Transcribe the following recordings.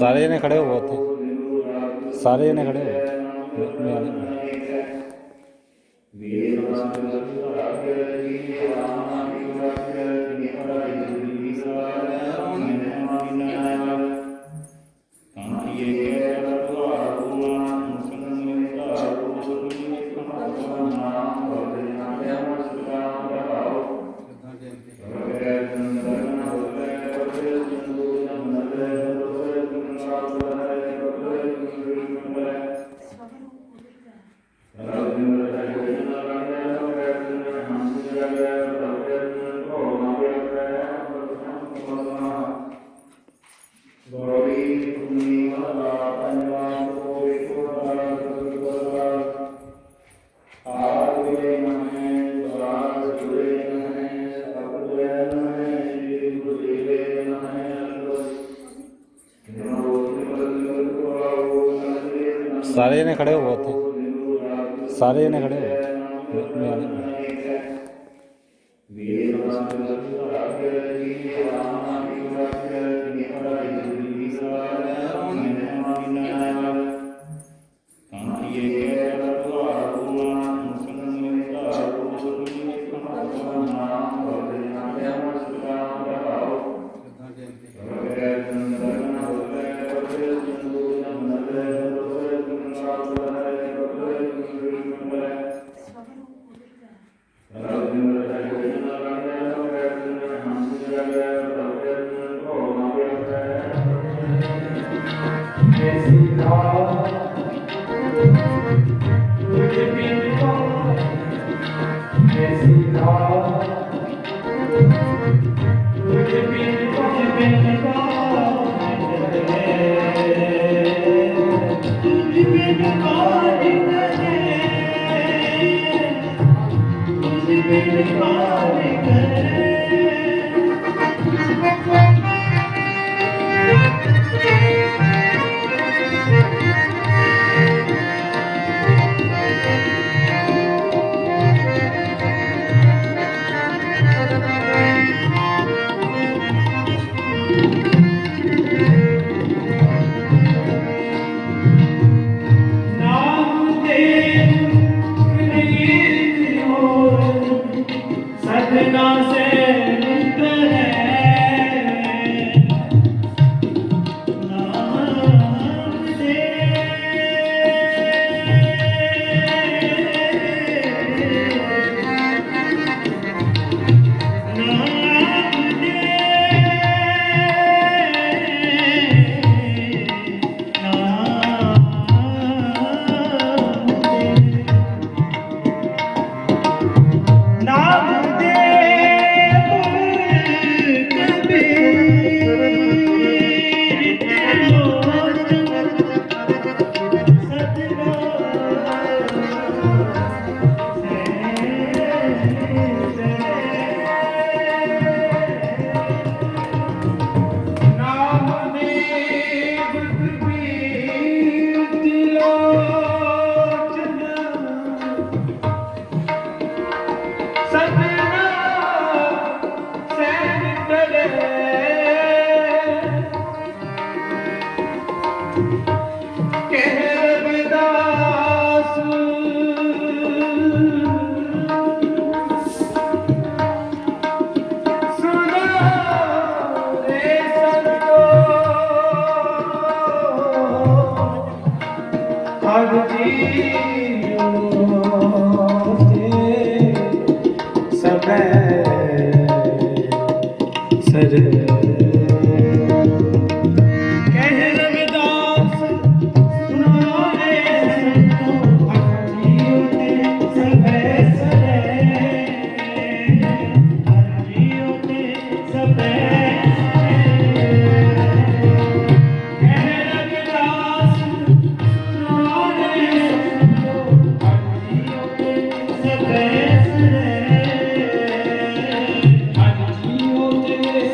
ਸਾਰੇ ਜਣੇ ਖੜੇ ਹੋ ਉੱਥੇ, ਸਾਰੇ ਜਣੇ ਖੜੇ ਹੋ। ਸਾਰੇ ਜਣੇ ਖੜੇ ਹੋ ਉੱਥੇ, ਸਾਰੇ ਜਣੇ ਖੜੇ ਹੋ।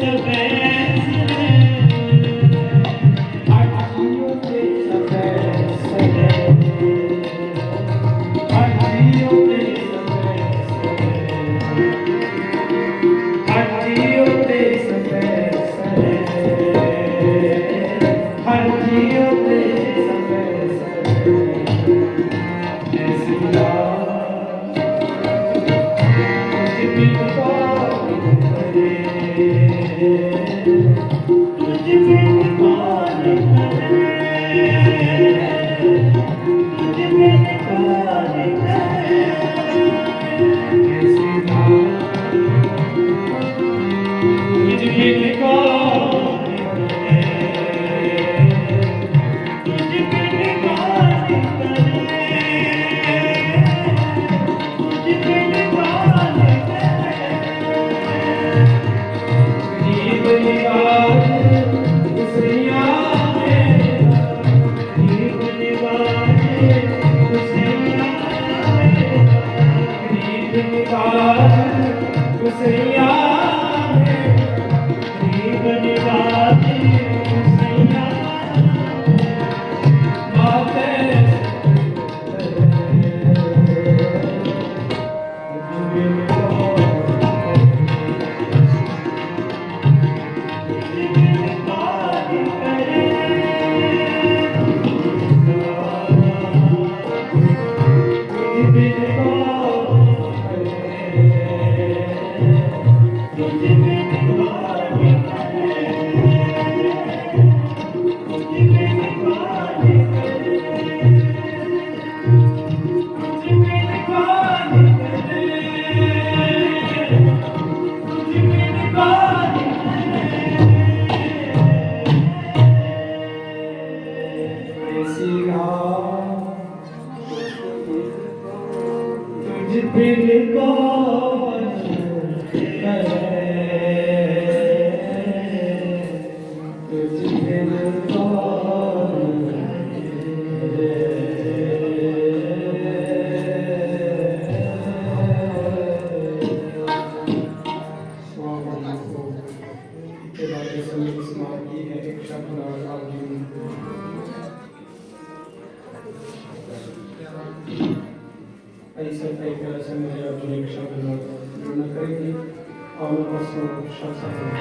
Survey. ऐसे कई तरह से मुझे अपनी एक शब्द जुड़ना करेगी और बस शब्द सब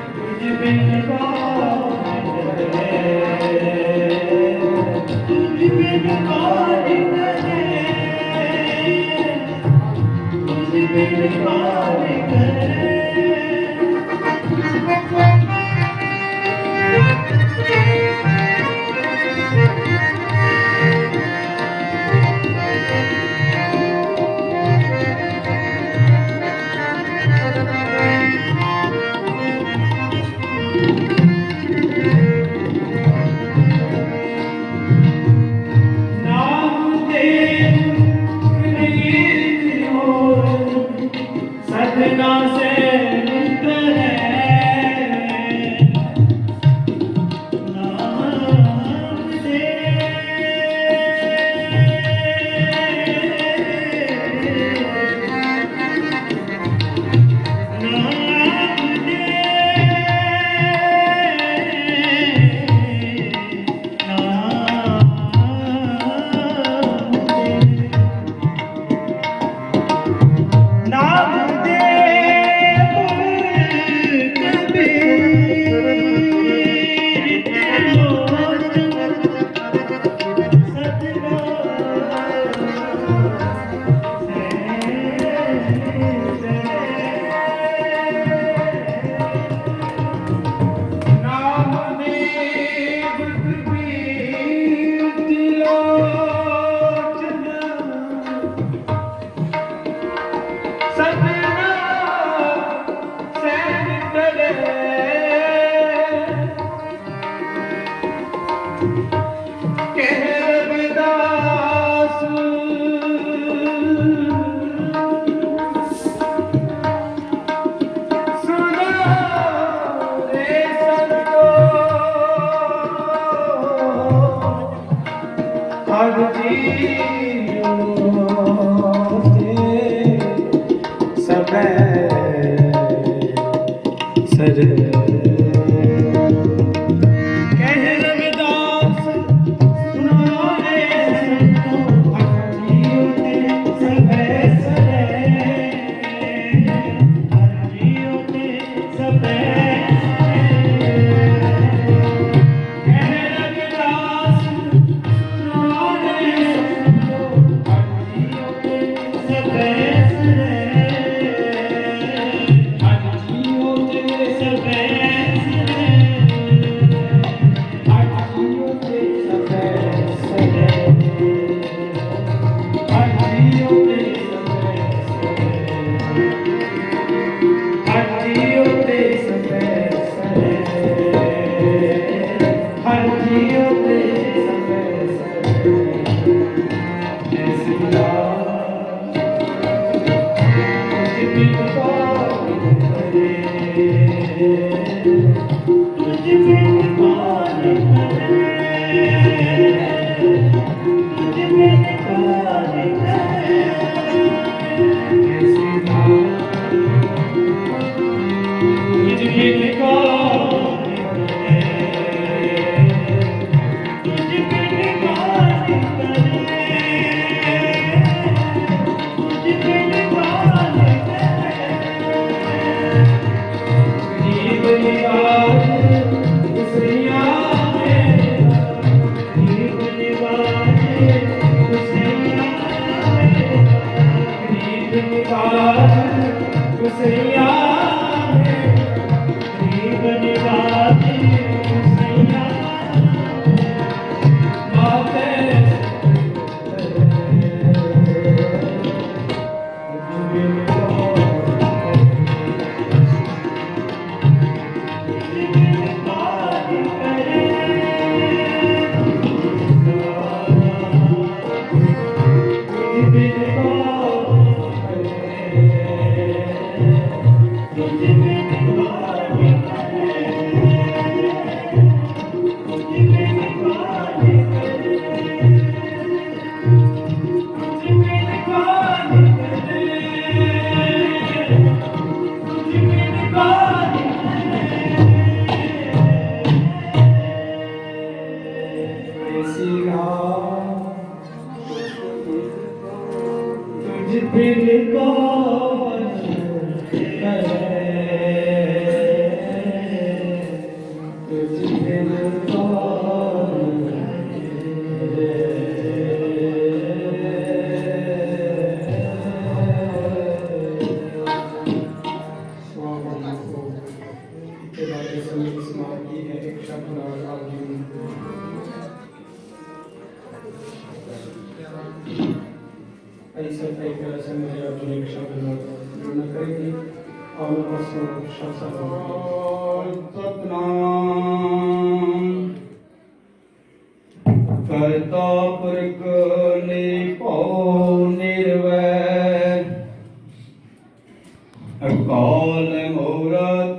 बिन कौन करे, तुझ बिन कौन करे, तुझ बिन कौन करे। गरीब निवाज उसरिया मेरा, गरीब निवाज उसरिया मेरा, गरीब निवाज उसरिया मेरा, गरीब निवाज उसरिया माते तुझ बिन कौन करे, तुझ बिन कौन करे। स्वामी को इसके बाद समय की समाप्ति है। एक शब्द और आगे ऐसे कई तरह से मुझे अर्जुन एक शब्द न करेगी और शब्द सतनाम करता पुरख निरभव निर्वैर, अकाल मूरत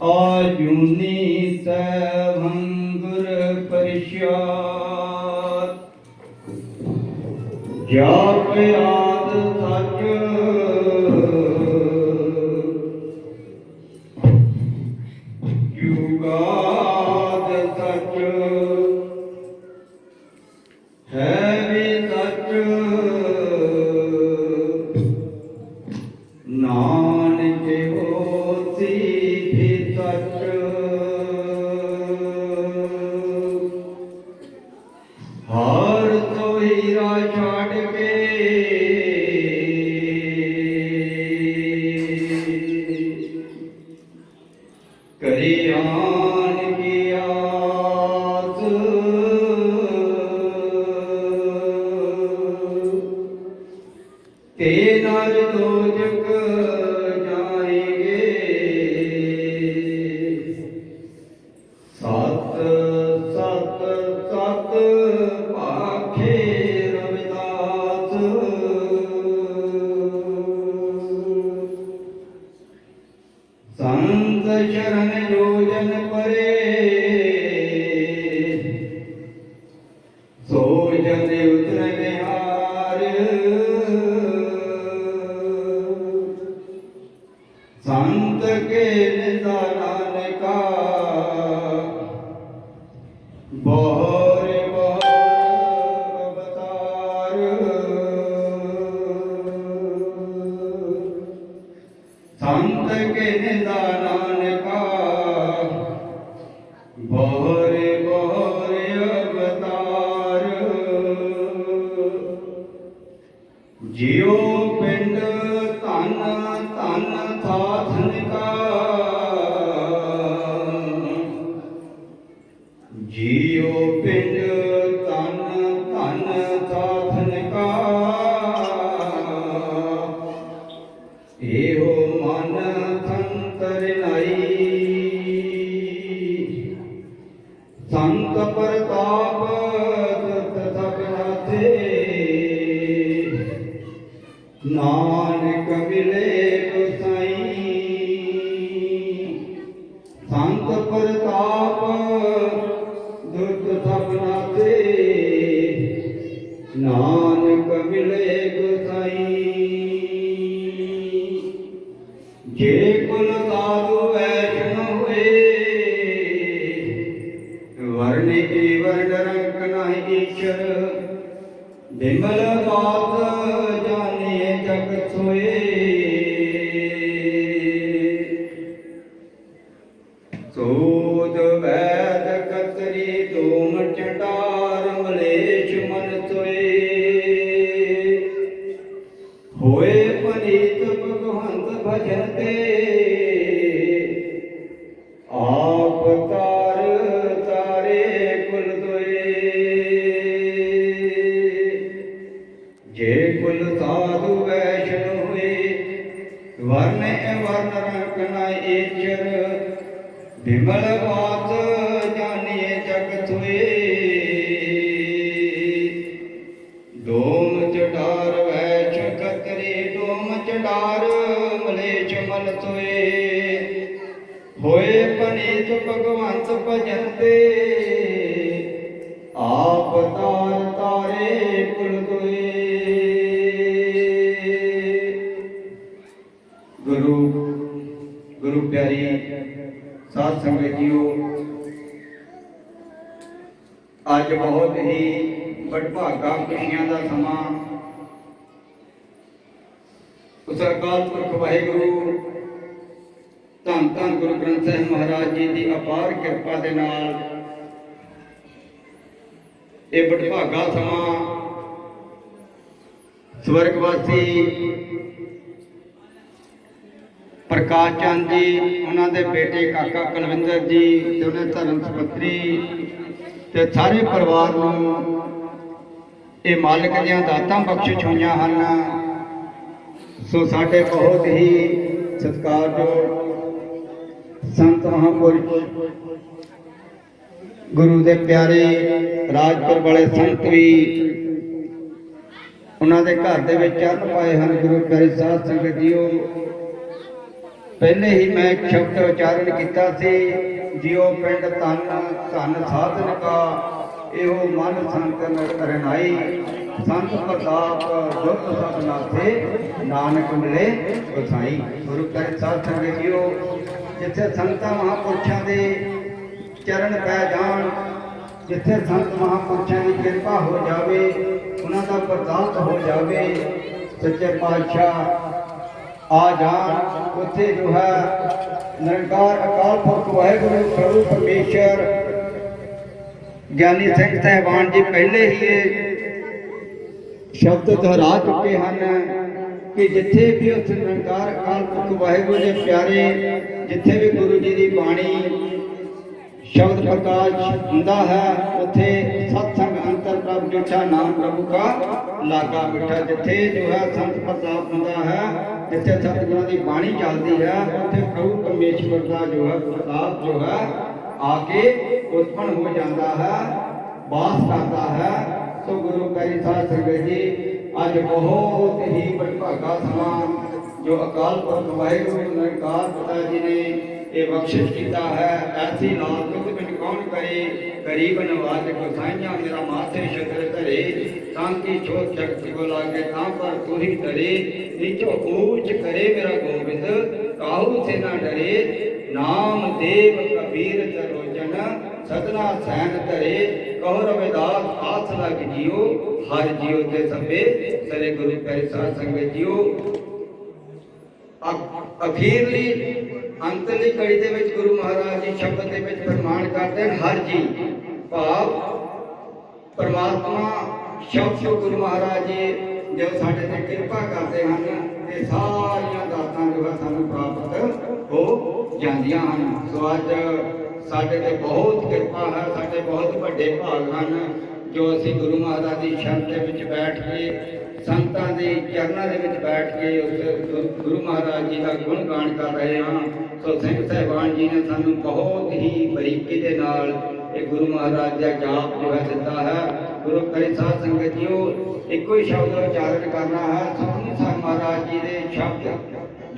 आजुनी सैभं गुर परिषद, जाप आद सच जुगाद सच, है भी सच नानक होसी भी सच। हर सोईरा छाड़ के करियान की आस, के नर दोजक जाएंगे, सत सत सत पाखे रविदास। संत शरण योजन परे, सो जन उतर बिहार। संत के निदान का बहर बहर अवतार। संत के निदान का बहर बहर अवतार। जियो पिंड तन तन साधन का, जियो पिंड तन तन साधन का। एहो मन संतर नाई, संत प्रताप सपना से। नानक मिले गोसाई, संत प्रताप दुर्ग सपना से। नानक मिले गोसाई, जे कुल साधु है भजन ते आप तार तारे कुल दोए। जे कुल साधु वैष्णो हुए वर्ण वर्ण रंग न एचर विमल बात जानिए जगत हुए। डोम चढ़ार वैश कतरे डोम चढ़ार मलेश मल सोए। होए पनीत भगवंत भजन ते आप तार तारे कुल दोए। गुरु गुरु प्यारी साध संगत जीओ, अज बहुत ही वडभागा खुशियां का समा उस अकाल पुरख वाहिगुरु धन धन गुरु ग्रंथ साहिब महाराज जी की अपार किरपा दे नाल ये वडभागा समा स्वर्गवासी प्रकाश चंद जी, उन्होंने बेटे काका कुलविंदर जी, उन्हें धर्म सपत्री ते सारे परिवार नूं ये मालिक दियां दातां बख्शिश होईयां हन। सो साडे बहुत ही सत्कारयोग संत महापुरुष गुरु दे प्यारे राजपुर वाले संत भी उन्होंने घर दे विच चरण पाए हैं। गुरु प्यारे साध संगत जीओ, पहले ही मैं एक शब्द उच्चारण किया सी, जियो पिंड तन धन साधन का एहो मन संतन करनाई। संत प्रताप दुख सब नाथे नानक मिले गोसाई। गुरु प्यारे साध संगत जीओ, जिथे संतां महापुरुषां दे चरण पै जाण, जिथे संत महापुरुषां की कृपा हो जावे, उन्हां दा प्रताप हो जावे, सच्चे पातशाह आ जान, उत्थे जो है निरंकार अकाल पुरख वाहिगुरु प्रभु परमेश्वर ज्ञानी सिंह साहिबान जी पहले ही ये शब्द दोहरा चुके हैं कि जिथे भी उस निरंकार अकाल पुरख वाहिगुरु के प्यारे, जिथे भी गुरु जी की बाणी शब्द प्रकाश हुंदा है, उथे सत्संग अंतर प्रभु जुठा नाम प्रभु का लागा मिठा। जिथे जो है संत प्रताप हुंदा है, जिथे सतगुरुओं की बाणी चलती है, उथे प्रभु परमेश्वर का जो है प्रताप जो है आके उत्पन्न हो जाता है, वास करता है। तो गुरु प्यारी साध संगत जी, अज बहुत ही वडभागा समा जो अकाल पुरख वाहिगुरु निरंकार पिता जी ने ये बख्शिश किया है। ऐसी लाल तुझ बिन कौन करे, गरीब नवाज गोसाइयां मेरा माथे शतर धरे। तांकी छोट शक्ति को लागे तां पर तू ही डरे। नीचो ऊंच करे मेरा गोविंद, काहू से ना डरे। नाम देव कबीर तरोचन, सदना सैन धरे। कहो रविदास आस लग जियो, हर जियो ते सबे सरे। गुरु प्यारे साध संगत जीओ, अखीरली अंतली कड़ी दे विच गुरु महाराज जी शब्द दे विच फरमान करते हैं, हर जी भाव परमात्मा शब्द गुरु महाराज जी जो साडे ते कृपा करते हैं, ये सारियां दातां जो है सानू प्राप्त हो जांदियां हन। सो अज साडे ते बहुत कृपा है, साडे बहुत वड्डे भाग हन जो असीं गुरु महाराज की शरण दे विच बैठ के संतां दे चरणां दे विच बैठ के उस गुरु महाराज जी का गुण गान कर रहे हैं। तो सिंह साहिबान जी ने सानू बहुत ही बरीकी दे नाल ये गुरु महाराज का जाप जो है दिता है। गुरु प्यारे साध संगत जीओ, एको ही शब्द उच्चारण करना है। सुखमनी साहिब महाराज जी के शब्द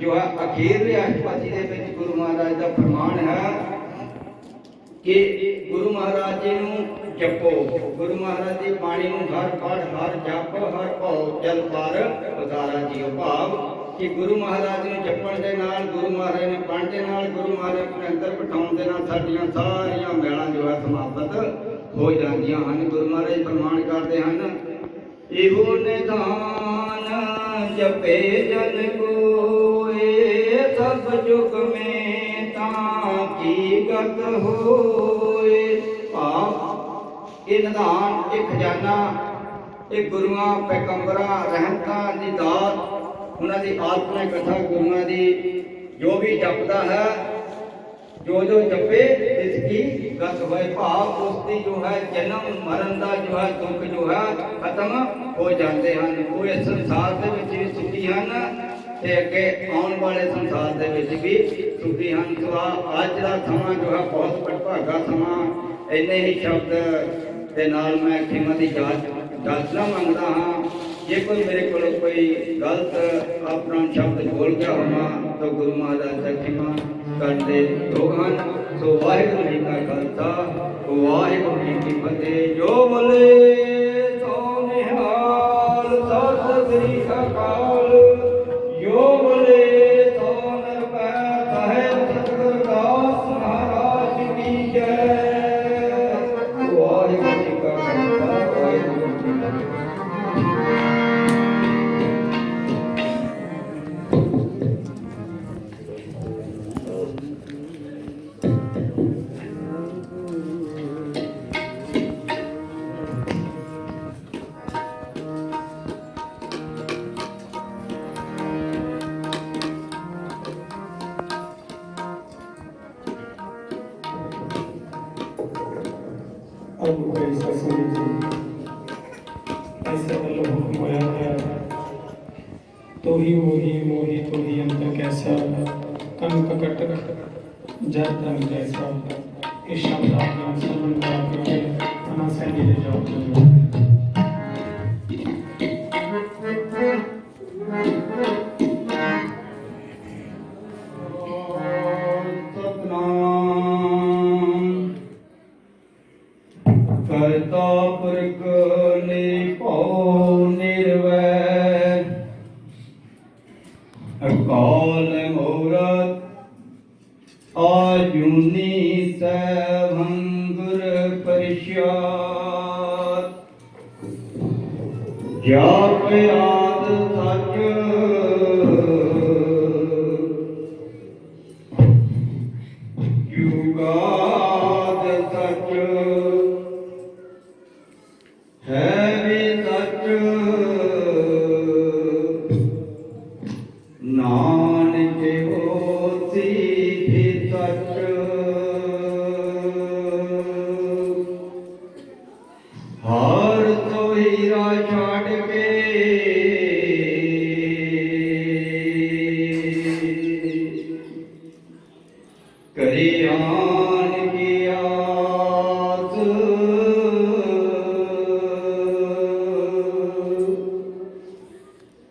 जो है अखीरले अष्टपदी दे विच गुरु महाराज का फरमान है कि गुरु महाराज जी नूं जपो, गुरु महाराज की बाणी नूं हर पढ़ हर जप हर भौ जल पार उतारा जियो। भाव कि गुरु महाराज ने जपण दे नाल, गुरु महाराज ने पढ़न दे नाल, गुरु महाराज अपने अंदर बिठाउण दे नाल साडियां सारियां मैलां जो है समाप्त हो जांदियां हन। गुरु महाराज फरमान करते हैं, इहो निधान जपे जन कोए, सब जुग में ताकी गत होए। भाव ये निधान, ये खजाना, ये गुरुआं पैगंबरां रहमतां दी दात ਉਹਨਾਂ ਦੀ ਆਤਮਾ ਕਥਾ ਗੁਰੂਆਂ ਦੀ ਜੋ ਵੀ ਜਪਦਾ ਹੈ जो जो जपे जिसकी गत होए भाव उसकी जो है जन्म मरण का जो है दुख जो है खत्म हो जाते हैं। वो इस संसार के विच भी सुखी हैं ते अगे आने वाले संसार के विच भी सुखी हैं। तो अज का समा जो है बहुत भटभागा समा। इन्ने ही शब्द के नाल मैं खिमा की जाचना मंगता हाँ। जे कोई मेरे को कोई गलत अपना शब्द बोल गया होगा तो गुरु महाराज का खिमा करते लोग हैं। सो वाहिगुरू जी का खालसा वाहिगुरू जी की फतेह। जो बोले सो निहाल सत श्री अकाल। जो बोले सो निरभय साहिब सतगुर दास महाराज की जय। वाहिगुरू जी का खालसा वाहिगुरू जी की फतेह। ऐसे वालों हुक्म होया है तो ही मोही मोही तो ही अंत कैसा कनक कटक जर तन जैसा। इस शब्द आप श्रवण करा करके मना से ले जाओ। करता पुरख निभौ निर्वैर अकाल मूरत आजुनी सभंगुर परिषद। जाप आद सच युगाद सच है भी सच। नानक होसी भी सच। हर तो हीरा छाड़ के करियान की आस।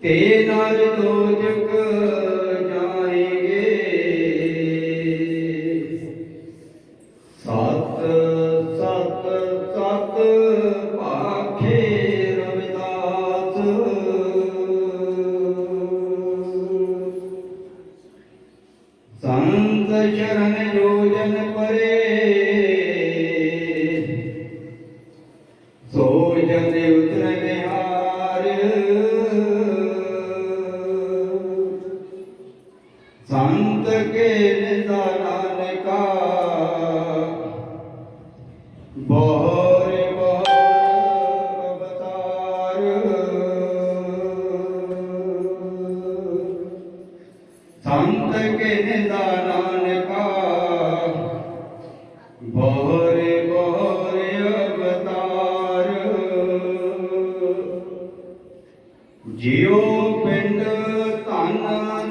ते नर दोजक जाएंगे सत सत सत पाखे रविदास। संत शरण योजन परे सो जन उतर निहार। संत के निदान का बहोर बहोर अवतार। संत के निदान का बहोर बहोर अवतार। जियो पिंड धन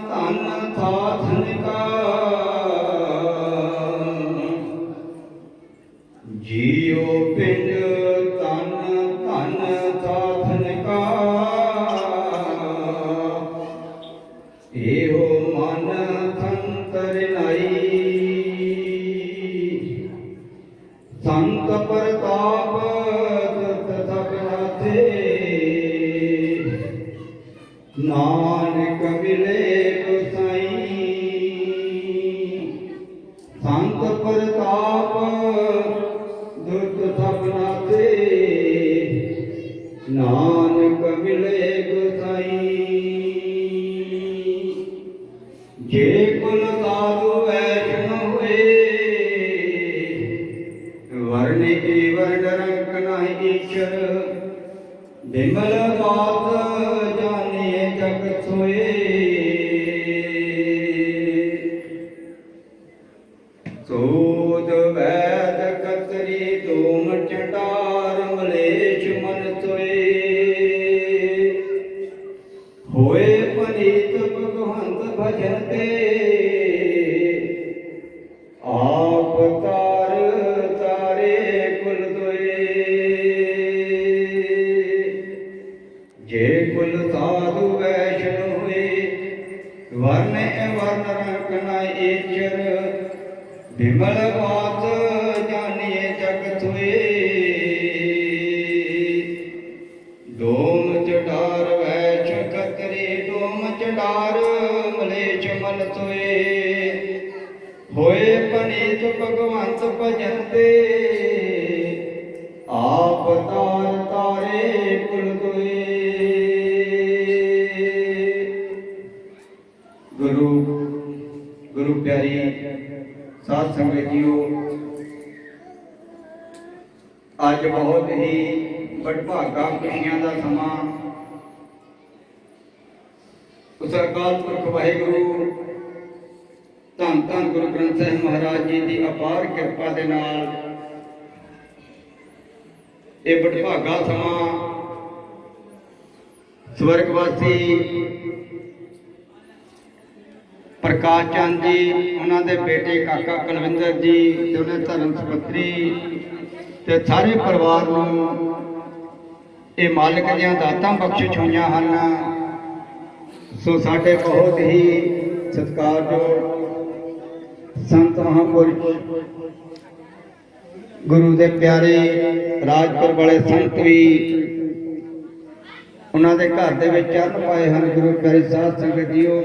धन साधन का। जियो पिंड धन धन साधन का। एहो मन संतर नाई संत प्रताप सत सबना थे। नानक मिले गोसाई संत प्रताप दुत सबना थे। नानक मिले गोसाई। जे कुल साधु वैष्णव हुए वर्ण वर्ण रंग नहीं ईश्वर। बिमल बात जाने जग सोए आप तार तारे कुल दोए जे कुल साधु वैष्णु हुए वर्ण वर्ण रंग न एचर विमल बात जानिए जगत हुए डोम चढ़ार वैश कतरे डोम चढ़ार मलेश मल सोए होए पनीत भगवंत भजनते आप तार तारे कुल दोए गुरु गुरु प्यारी साध संगत जीओ अज बहुत ही वडभागा खुशियां का समा उस अकाल पुरख वाहिगुरु धन धन गुरु ग्रंथ साहिब महाराज जी की अपार कृपा के नाल ये वडभागा समा स्वर्गवासी प्रकाश चंद जी उन्होंने बेटे काका कुलविंदर जी ते उन्हें धर्म सपत्री ते सारे परिवार नूं ये मालिक दियां दातां बख्शिश होईयां हन। सो साडे बहुत ही सत्कारयोग संत महापुरुष गुरु दे प्यारे राजपुर वाले संत भी उन्होंने घर दे विच चरण पाए हैं। गुरु प्यारे साध संगत जीओ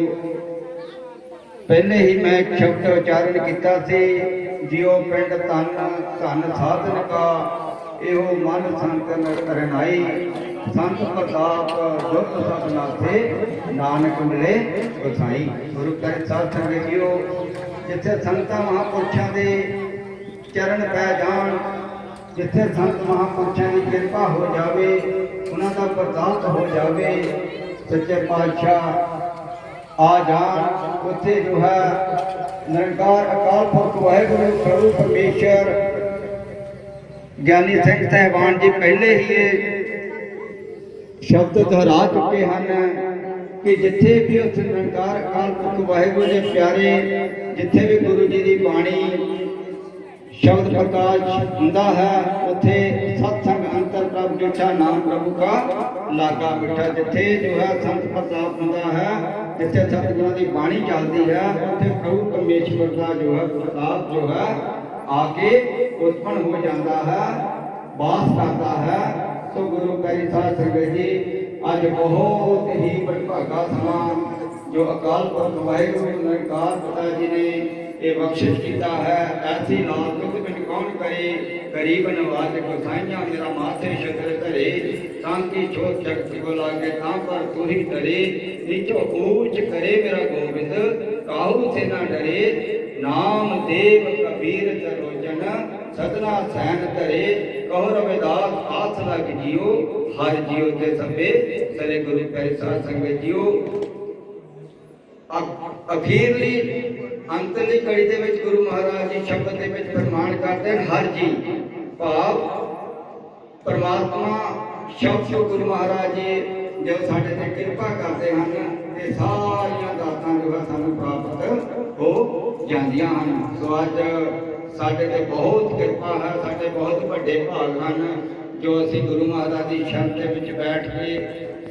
पहले ही मैं एक शब्द उच्चारण किया सी जियो पिंड धन धन साधन का एहो मन संतन करनाई संत प्रताप दुख सब नाथे नानक मिले गोसाई। गुरु प्यारे साध संगत जीओ जिथे संतां महापुरुषां दे चरण पै जाण जिथे संत महापुरुषां की कृपा हो जावे उन्हां दा प्रताप हो जावे सच्चे पातशाह आ जान उत्थे जो है निरंकार अकाल पुरख वाहिगुरु प्रभु परमेश्वर ज्ञानी सिंह साहिबान जी पहले ही ये शब्द दोहरा चुके हैं कि जिथे भी उस निरंकार अकाल पुरख वाहिगुरु के प्यारे जिथे भी गुरु जी की बाणी शब्द प्रकाश हुंदा है उथे सत्संग अंतर प्रभ डिठा नाम प्रभु का लागा मिठा। जिथे जो है संत प्रताप हुंदा है जिथे सतगुरुओं की बाणी चलती है उथे प्रभु परमेश्वर का जो है प्रताप जो है आके उत्पन्न हो जाता है वास करता है। तो गुरु प्यारी साध संगत जी अज बहुत ही वडभागा समा जो अकाल पुरख वाहिगुरु निरंकार पिता जी ने ये बख्शिश किया है। ऐसी लाल तुझ बिन कौन करे गरीब नवाज गोसाइया मेरा माथे शक्र धरे तांकी छोट शक्ति को लागे तां पर तू ही डरे नीचो ऊंच करे मेरा गोविंद काहू से ना डरे नाम देव कबीर तरोचन सदना सैन धरे कहो रविदास आस लग जियो हर जियो ते सबे सरे। गुरु प्यारे साध संगत जियो अखीरली अंतली कड़ी दे विच गुरु महाराज जी शब्द दे विच फरमान करते हैं हर जी भाव परमात्मा शब्द गुरु महाराज जी जो साडे ते कृपा करते हैं ते सारियां दातां जो है सानू प्राप्त हो जांदियां हन। सो अज साडे ते बहुत कृपा है साडे बहुत वड्डे भाग हन जो असीं गुरु महाराज की शरण दे विच बैठ के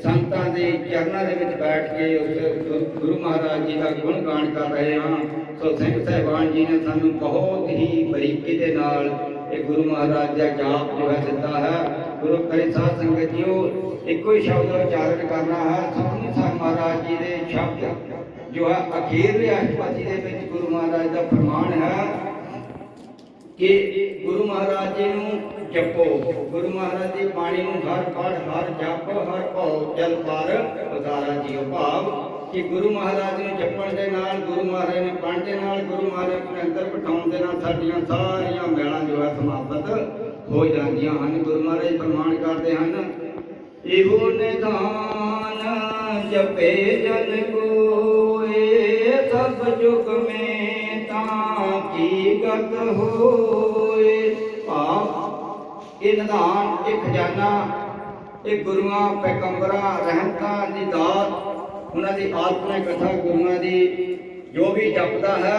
संतां दे चरनां दे विच बैठ के उस गुरु महाराज जी का गुण गान कर रहे हैं। सो सिंह साहिबान जी ने सानू बहुत ही बरीकी दे नाल ये गुरु महाराज का जाप जो है दिता है। गुरु प्यारे साध संगत जीओ एको ही शब्द उच्चारण करना है। सतगुरु साहिब महाराज जी के शब्द जो है अखीरले अष्टपदी दे विच गुरु महाराज का फरमान है कि गुरु महाराज जी नूं जपो गुरु महाराज की बाणी नूं हर पढ़ हर जप हर भौ जल पार उतारा जियो भाव कि गुरु महाराज ने जपण दे नाल गुरु महाराज ने पढ़ दे नाल गुरु महाराज अपने अंदर बिठाउण दे नाल साडीआं सारियां मैलां जो है समाप्त हो जांदियां हन। गुरु महाराज फरमान करते हैं इहो निधान जपे जन कोए सब जुग में ताकी गत होए भाव ये निधान ये खजाना ये गुरुआं पैगंबरां रहमतां दी दात उन्हां दी आत्मा कथा गुरुआं दी जो भी जपता है,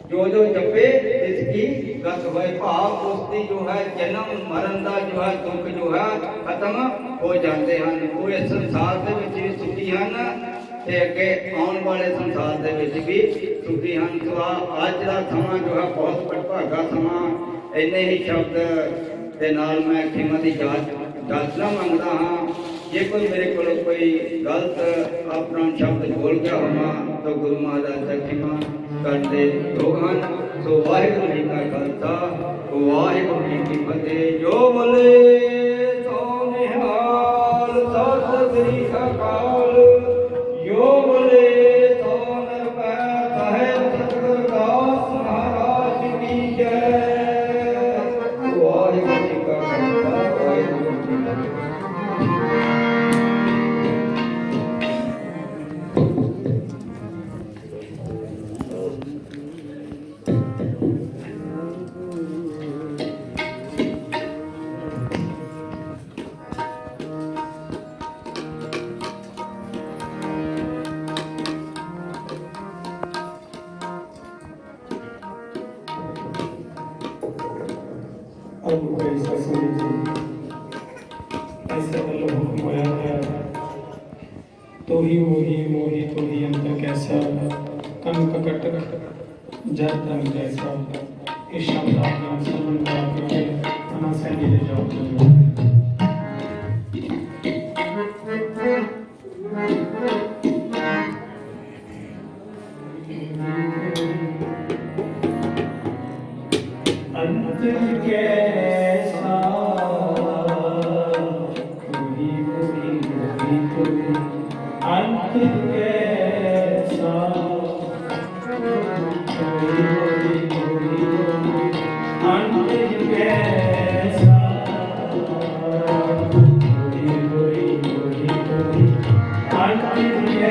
जो जो जपे इसकी गत होए भाव, उसकी जो है जन्म मरण का जो है दुख जो है खत्म हो जाते हैं। वो इस संसार के विच भी सुखी हैं ते अगे आने वाले संसार के विच भी सुखी हैं। तो अज का समा जो है बहुत भटभागा समा। इन्ने ही शब्द के नाल मैं खिमा की जाचना मंगता हाँ। जे कोई मेरे को कोई गलत अपना शब्द बोल गया होगा तो गुरु महाराज का खिमा करते योग हैं। सो वाहिगुरू जी का खालसा, वाहिगुरू जी की फतेह। जो बोले सो निहाल, सत श्री अकाल। जो बोले सो निरभय, साहिब सतगुर दास महाराज की जय। वाहिगुरू जी का खालसा, वाहिगुरू जी की फतेह। अब ऐसा समझिए, ऐसा वाला हुक्म आया है, तो ही मोही मोही तो ही अंत कैसा, कन ककट जर तन जैसा। इस शब्द आपने श्रवण करा करके मना से ले जाओ तो अंत कैसा, मोही मोही मोही तो ही अंत कैसा, मोही मोही मोही तो ही अंत कैसा, मोही मोही मोही तो ही अंत कैसा, मोही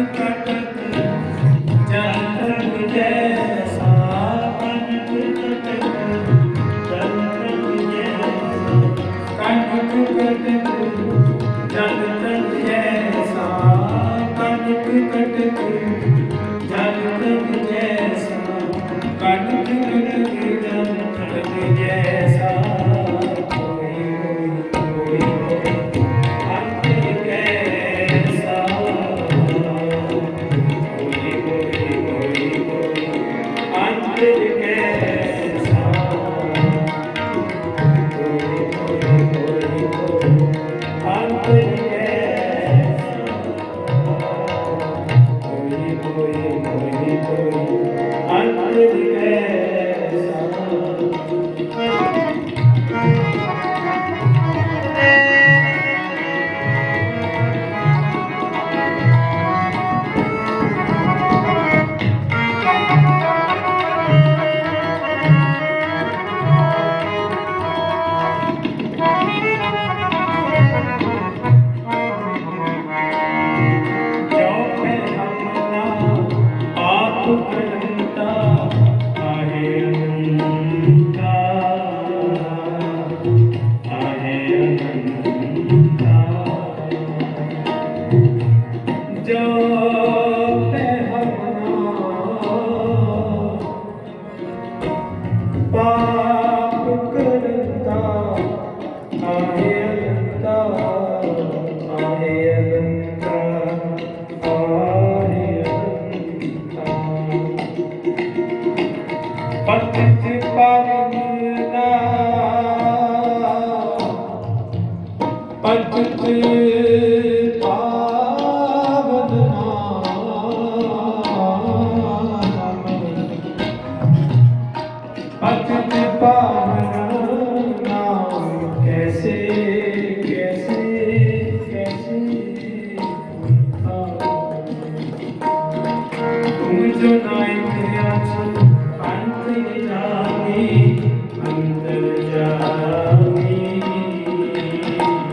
मोही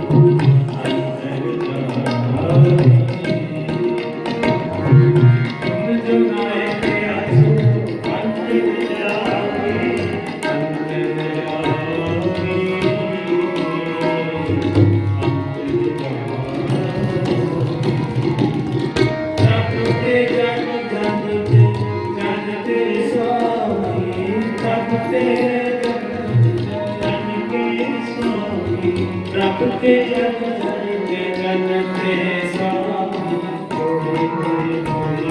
मोही जनते जनते जनते स्वामी कोई कोई कोई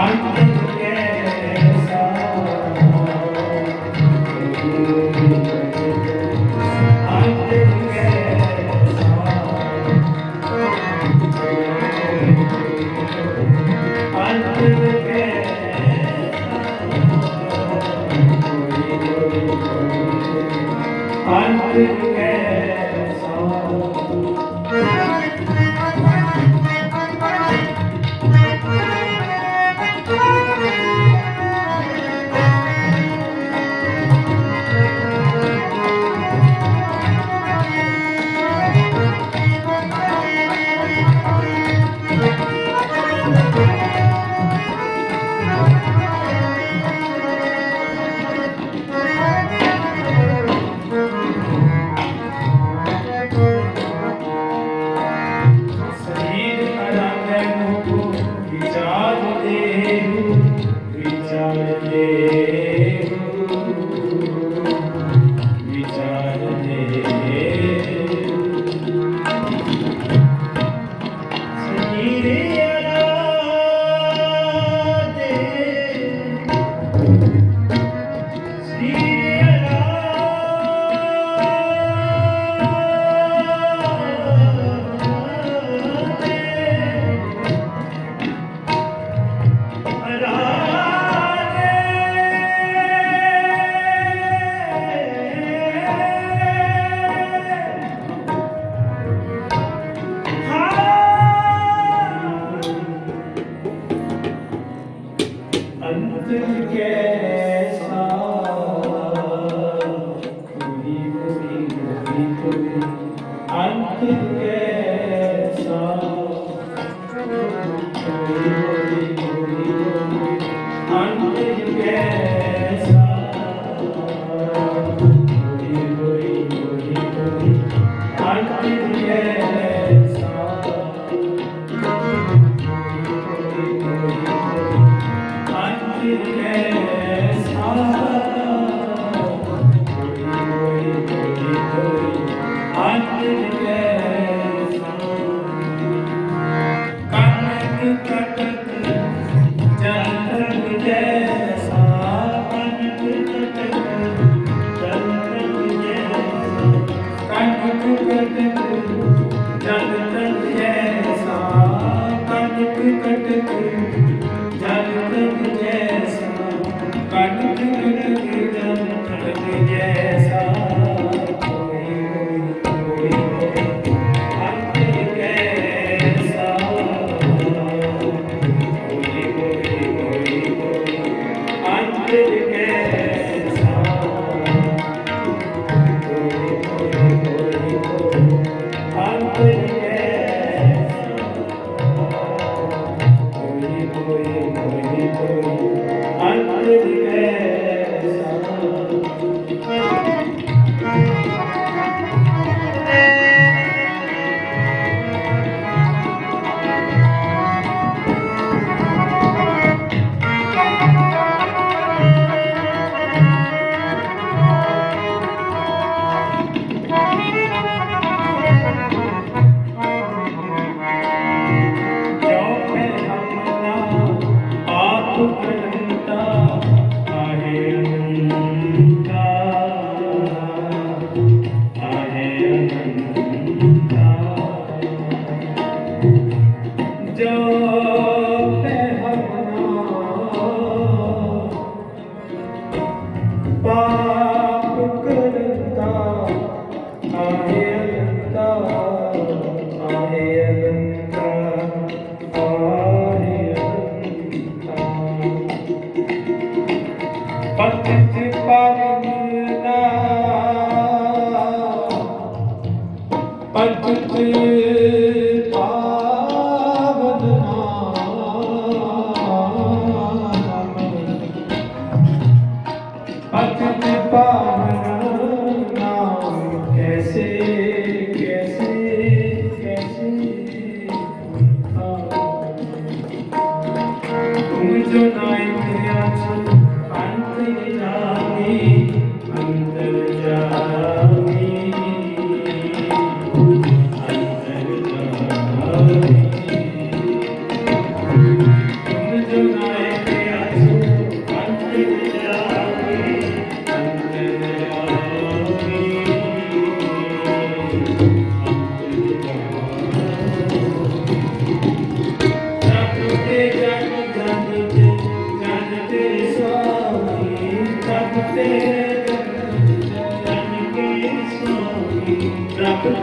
अंत कैसा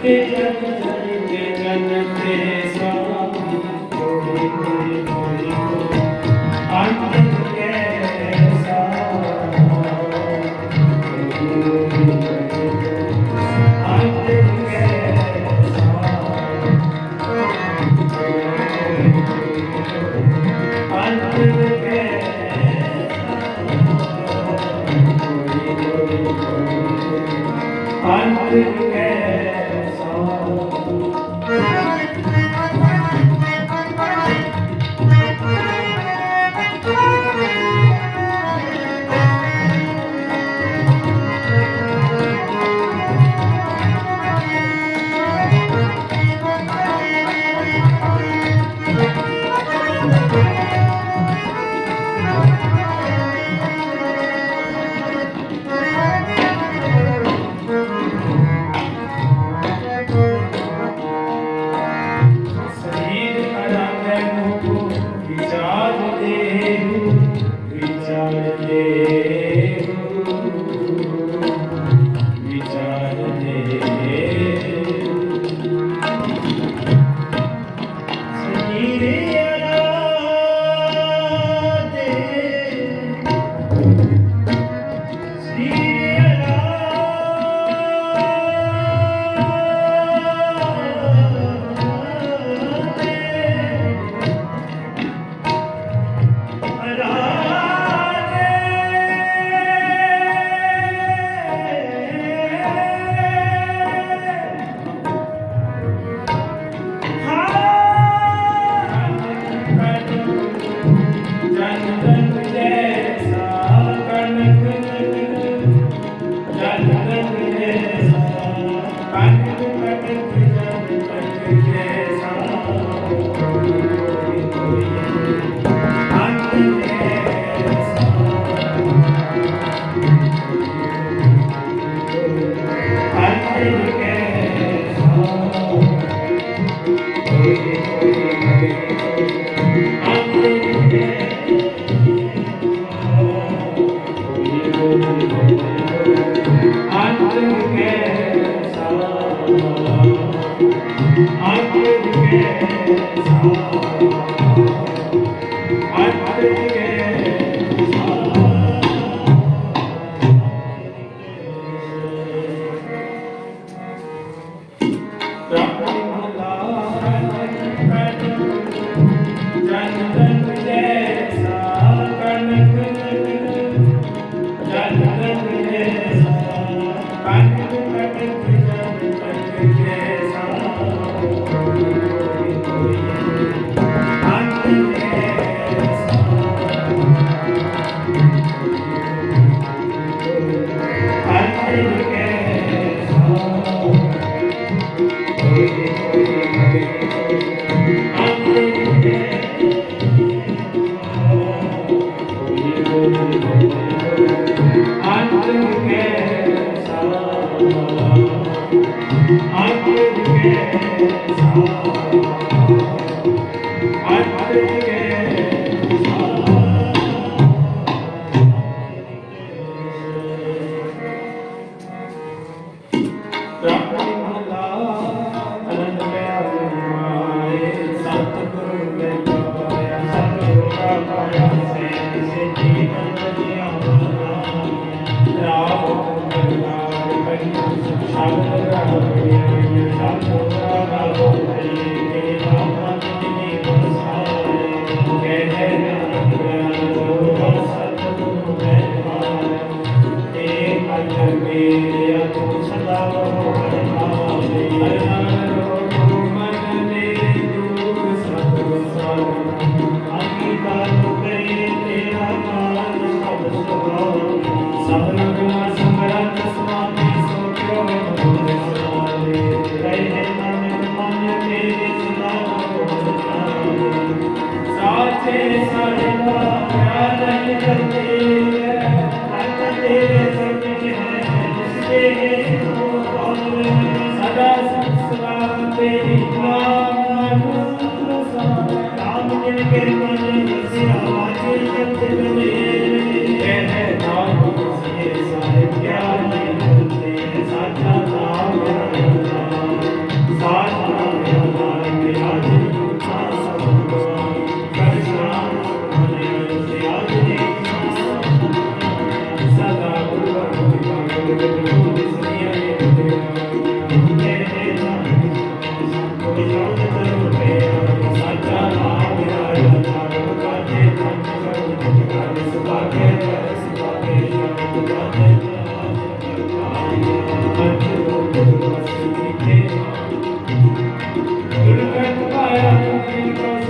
जगते जग जगते जनते स्वामी कोई कोई कोई अंत कैसा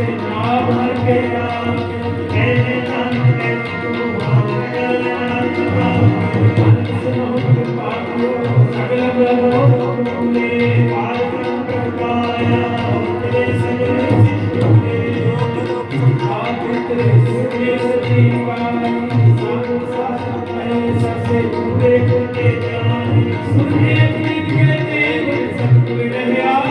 से नाम हर के नाम कहने नाम के तू सकल प्रभो तुमने पार पाया तेरे सगले आप तेरे सूर्य जीवानी सब साथ में सबसे पूरे के जान सूर्य के देव सब रहया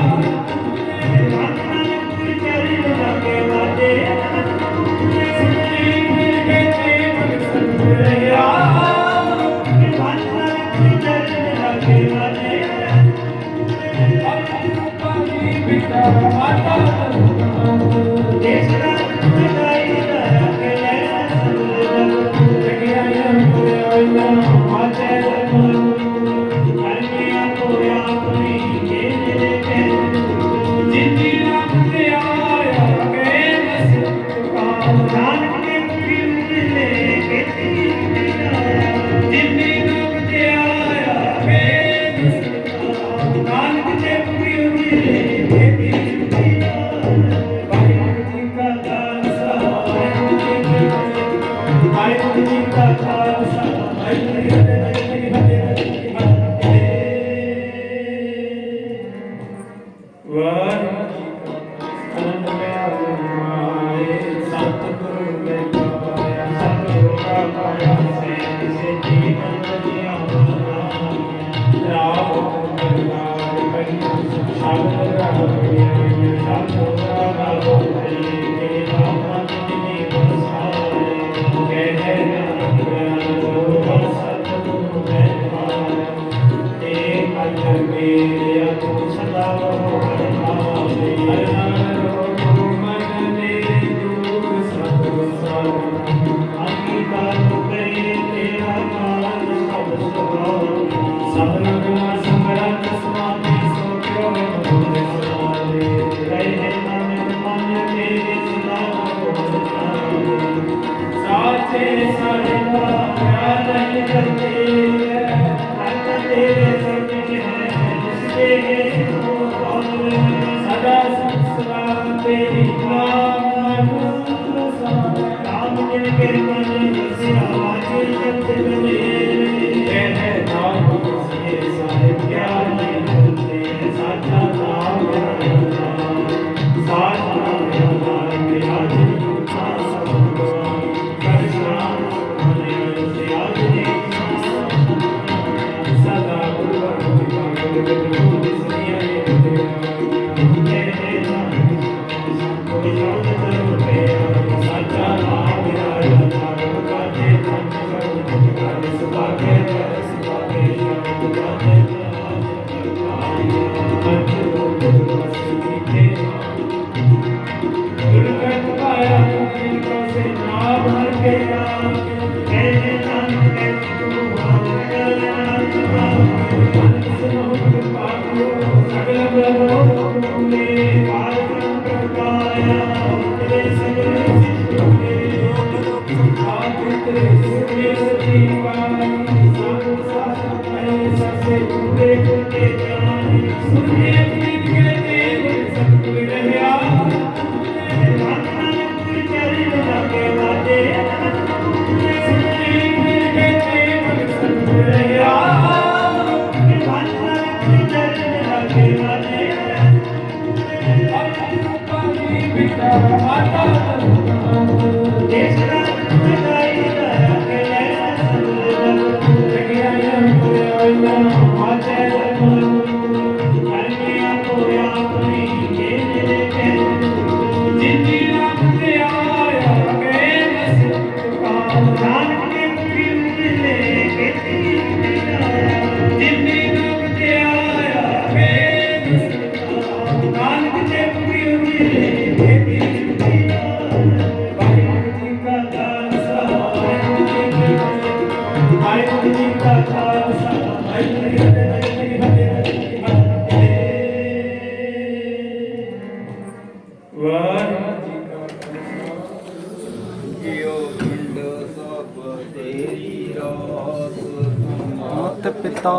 मात पिता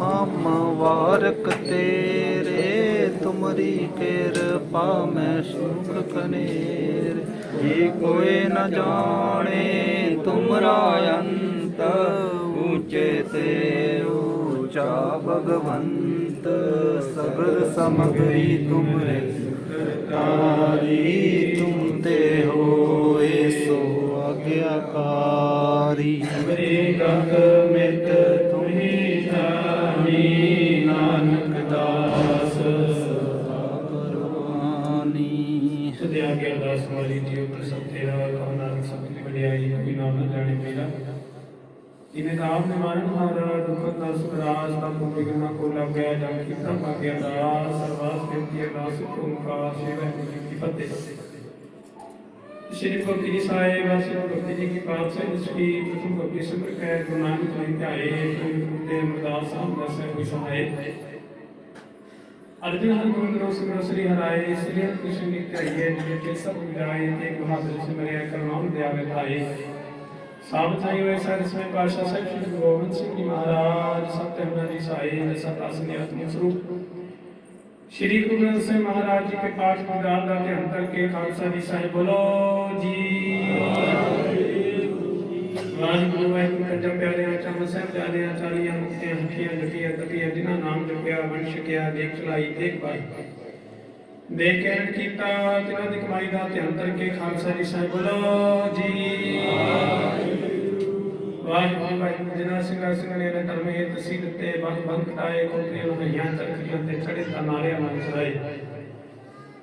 हम वारक तेरे, तुम तुमरी कृपा में सुख कनेर। जी कोई न जाने तुमरा अंत, ऊंचे ते ऊंचा भगवंत। सगर समग्री तुमरे तारी, तुम ते होए सो आज्ञाकारी। गत मित तुम्ही जानी, नानक दास सदा परवानी। सदे आज्ञा अरदास वाली जीव प्रसन्न तेरा, कहो नानक सबकी वडियाई, कोई नाम न जाने मेरा। जिन्हें नाम निवारण हारा, दुखत नाश राज, तब विघ्न को लग गया। जब कीर्तन भाग्य अरदास, सर्वास बेनती अरदास ओंकार, सेवा की फतेह। श्री भक्ति जी साहेब श्री भक्ति जी की पाप से उसकी प्रथम भक्ति सुख है। गुरु नानक जी ध्याए, गुरुदेव अमरदास रामदास कोई सहाय। अर्जुन हर गोविंद सुनो श्री हराए, श्री हर कृष्ण नित्याये। जिनके सब जाए, एक बहादुर से मरे करुणाम दया विधाए। सावधाई हुए सारस्वत पातशाह साहिब श्री गुरु गोबिंद सिंह जी महाराज, सत्य हमारी साई सतासनी आत्म स्वरूप श्री गुरु ग्रंथ साहिब महाराज जी के पाठ विधान का ध्यान करके खालसा जी साहिब बोलो जी। वाहिगुरु वाहिगुरु पंजा प्यारे चरण साहिब जाने चालियां मुक्तियां हथियां जटियां तटियां, जिन्हां नाम जपिया वंश किया, देख चलाई देख पाई, देख के अरण कीता, तिन्हां दी कमाई दा ध्यान करके खालसा जी साहिब बोलो जी। वाहिगुरु वाहिगुरु जिन्हां ਸਿੰਘਾਂ ਸਿੰਘਣੇ ਨੇ ਧਰਮ ਹੇਤ ਤਸੀ ਦਿੱਤੇ, ਬੰਦ ਬੰਦ ਕਟਾਏ, ਕੋਟੀਆਂ ਲੁਹਾਈਆਂ ਚਰਖੀਆਂ ਤੇ ਚੜੇ ਤਾਂ ਨਾਰਿਆਂ ਨਾਲ ਚੜਾਏ।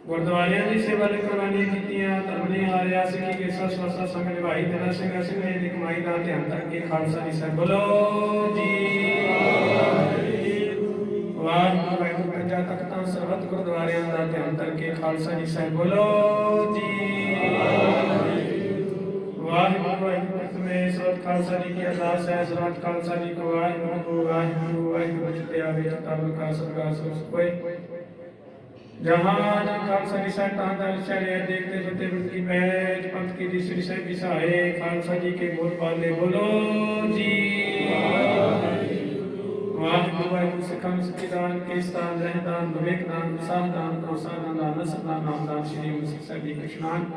ਗੁਰਦੁਆਰਿਆਂ ਦੀ ਸੇਵਾ ਲਈ ਕੁਰਬਾਨੀਆਂ ਕੀਤੀਆਂ, ਧਰਮ ਨੇ ਹਾਰਿਆ, ਸਿੱਖੀ ਕੇ ਸਸਵਸਾ ਸੰਗ ਨਿਭਾਈ। ਜਿਨ੍ਹਾਂ ਸਿੰਘਾਂ ਸਿੰਘਣੇ ਦੀ ਕਮਾਈ ਦਾ ਧਿਆਨ ਕਰਕੇ ਖਾਲਸਾ ਜੀ ਸਾਹਿਬ ਬੋਲੋ ਜੀ। ਵਾਹਿਗੁਰੂ ਵਾਹਿਗੁਰੂ ਪੰਜਾਂ ਤਖਤਾਂ ਸਰਬੱਤ ਗੁਰਦੁਆਰਿਆਂ ਦਾ ਧਿਆਨ ਕਰਕੇ ਖਾਲਸਾ ਜੀ ਸਾਹਿਬ ਬੋਲੋ ਜੀ। वाहिगुरु वाहिगुरु में सर्वत खालसा जी की अरदास है। सर्वत खालसा जी को वाहिगुरु वाहिगुरु वाहिगुरु चित्ते आवे चिताब का सरगा सुख कोई। जहाँ खालसा जी साहिब तहाँ तहाँ चले देखते फतेह की पैज, पंथ की तीसरी साहिब की सहाय। खालसा जी के बोल पाले बोलो जी। वाहिगुरु वाहिगुरु सिखम सिखिदान केसदान रहदान विवेकदान विसाहदान प्रोत्साहदान नसदान नामदान श्री मुसी साहिब जी कृष्णान।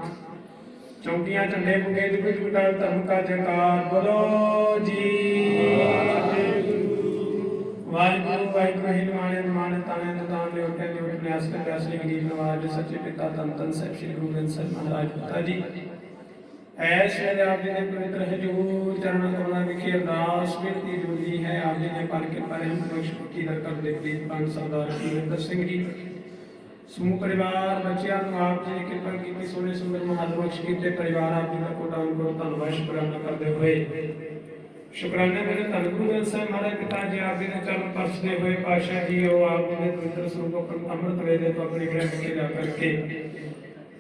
चौकियां झंडे बुगे जुग जुगटाल धर्म का जयकार बोलो जी। वाहिगुरु वाहिगुरु हिलवाने माने ताने दान ले उठे ले उठे न्यास कर असली गरीब नवाज सच्चे पिता धन धन साहिब श्री गुरु ग्रंथ साहिब महाराज पिता जी। ऐसे आप जी ने पवित्र है जरूर चरण कमला विखे अरदास बेनती जोड़ी है। आप जी ने पाल के पर हम बख्श की दर कर दे प्रीत पान सरदार कुलविंदर सिंह जी समूह परिवार बच्चियां आप जी ने कृपा की सोने सुंदर महान बख्श कीते परिवार आप जी का कोटा उनको धन्यवाद शुक्राना करते हुए शुक्राने मेरे धन गुरु ग्रंथ साहिब महाराज पिता जी आप जी ने चरण परसते हुए पातशाह जी हो आप जी ने पवित्र स्वरूप अमृत वेदे तो अपनी ग्रह में जा करके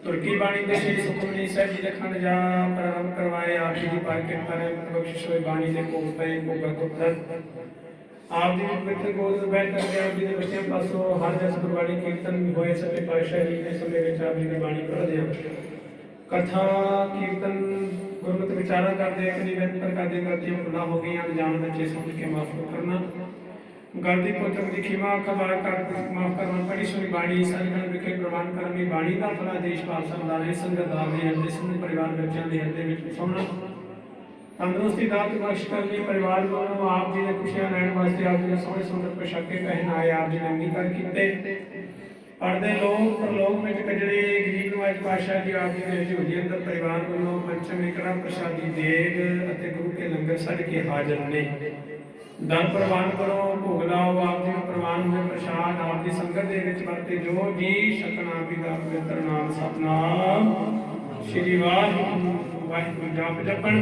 तुर्की बाणी दे श्री सुखमनी साहिब जी ने खंड जा प्रारंभ करवाए। आप जी की पार के पर बख्शिश हुए बाणी ने को पे को गत आप जी पवित्र गोद में बैठ करके आप जी ने बच्चे पासों हर जस गुरबाणी कीर्तन होए सके पातशाह जी ने समय विच आप जी ने बाणी पढ़ दिया कथा कीर्तन गुरमत विचारा करते एक निवेदन करते करते भुला हो गई अनजान बच्चे समझ के माफ करना गलती पुस्तक की खिमा खबर कर माफ करना पड़ी सुनी बाणी संगठन विखे प्रवान करनी बाणी का फला देश पाल संदाने संगत दावे हृदय संग परिवार बच्चों के हृदय में सुनना तंदुरुस्ती दात बख्श करनी परिवार को आप जी ने खुशियां लैन वास्ते आप जी ने सोने सुंदर पोशाके पहनाए आप जी ने अंगीकार कीते पढ़दे लोग परलोक में कजड़े गरीब नवाज पातशाह जी आप जी ने हजूरी अंदर परिवार को पंचम एकड़ा प्रसादी देग अते गुरु के लंगर सज के हाजिर ने दम प्रवान करो भोग लाओ आप जी प्रवान हुए प्रसाद आप जी संगत दे विच वरते जो जी सकना पिता पवित्र नाम सतनाम श्री वाहिगुरू जाप जपन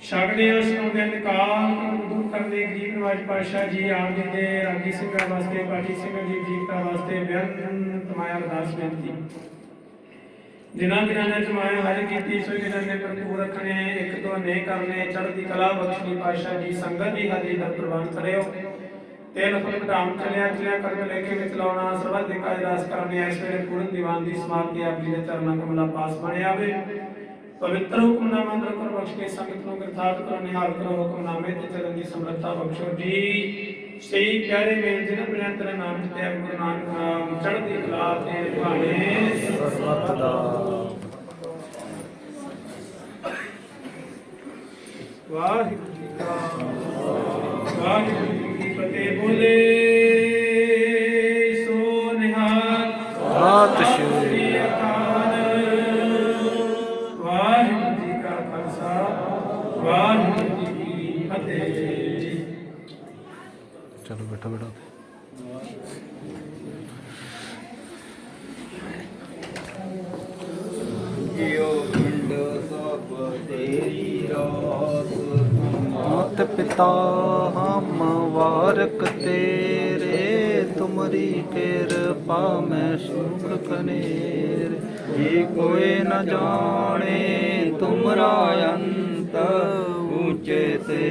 शगले सुनदे निकाल दूर करने गरीब नवाज पातशाह जी आप जी दे रागी ਸਿੰਘਾਂ वास्ते पाठी ਸਿੰਘਾਂ जी जीवता वास्ते बेअंत तमाया अरदास बेनती जिन्हां जिन्हां ने जमाया हर कीती सो जिन्हां ने भरपूर रखने एक तो ने करने चढ़दी कला बख्शनी पातशाह जी संगत दी हाजरी दा प्रबंध करियो ते नफल धाम चलिया चलिया कर लेके विच लाउणा सर्वत दी अरदास करने इस वेले पूर्ण दीवान दी समाप्ति आप जी दे चरणां कमला पास बने आवे पवित्र हुक्मनामा अंदर कर बख्श के संगत को गिरफ्तार करो निहाल करो हुक्मनामे ते चलन दी समर्था बख्शो जी। ਸਹੀ ਪਿਆਰੇ ਮੇਲ ਜਿਨ੍ਹਾਂ ਬਿਨਾਂ ਤੇਰਾ ਨਾਮ ਜਪਿਆ ਗੁਰੂ ਨਾਨਕ ਨਾਮ ਚੜ੍ਹਦੀ ਕਲਾ ਤੇ ਭਾਣੇ ਸਰਬੱਤ ਦਾ ਵਾਹਿਗੁਰੂ ਜੀ ਕਾ ਵਾਹਿਗੁਰੂ ਜੀ ਕੀ ਫਤਿਹ। ਬੋਲੇ ਸੋ ਨਿਹਾਲ ਸਤਿ ਸ਼੍ਰੀ ਅਕਾਲ। ਵਾਹਿਗੁਰੂ ਜੀ ਕਾ ਖਾਲਸਾ ਵਾਹਿਗੁਰੂ ਜੀ ਕੀ ਫਤਿਹ। ਚਲੋ ਬੈਠੋ ਬੈਠੋ। ਜਿਉ ਪਿੰਡ ਸਭ ਤੇਰੀ ਰਾਸ ਮਾਤ ਪਿਤਾ ਹਮ ਵਾਰਕ ਤੇਰੇ ਤੁਮਰੀ ਕਿਰਪਾ ਮੈਂ ਸੁਖ ਕਨੇਰ ਜੀ ਕੋਏ ਨ ਜਾਣੇ ਤੁਮਰਾ ਅੰਤ ਊਚੇ ਤੇ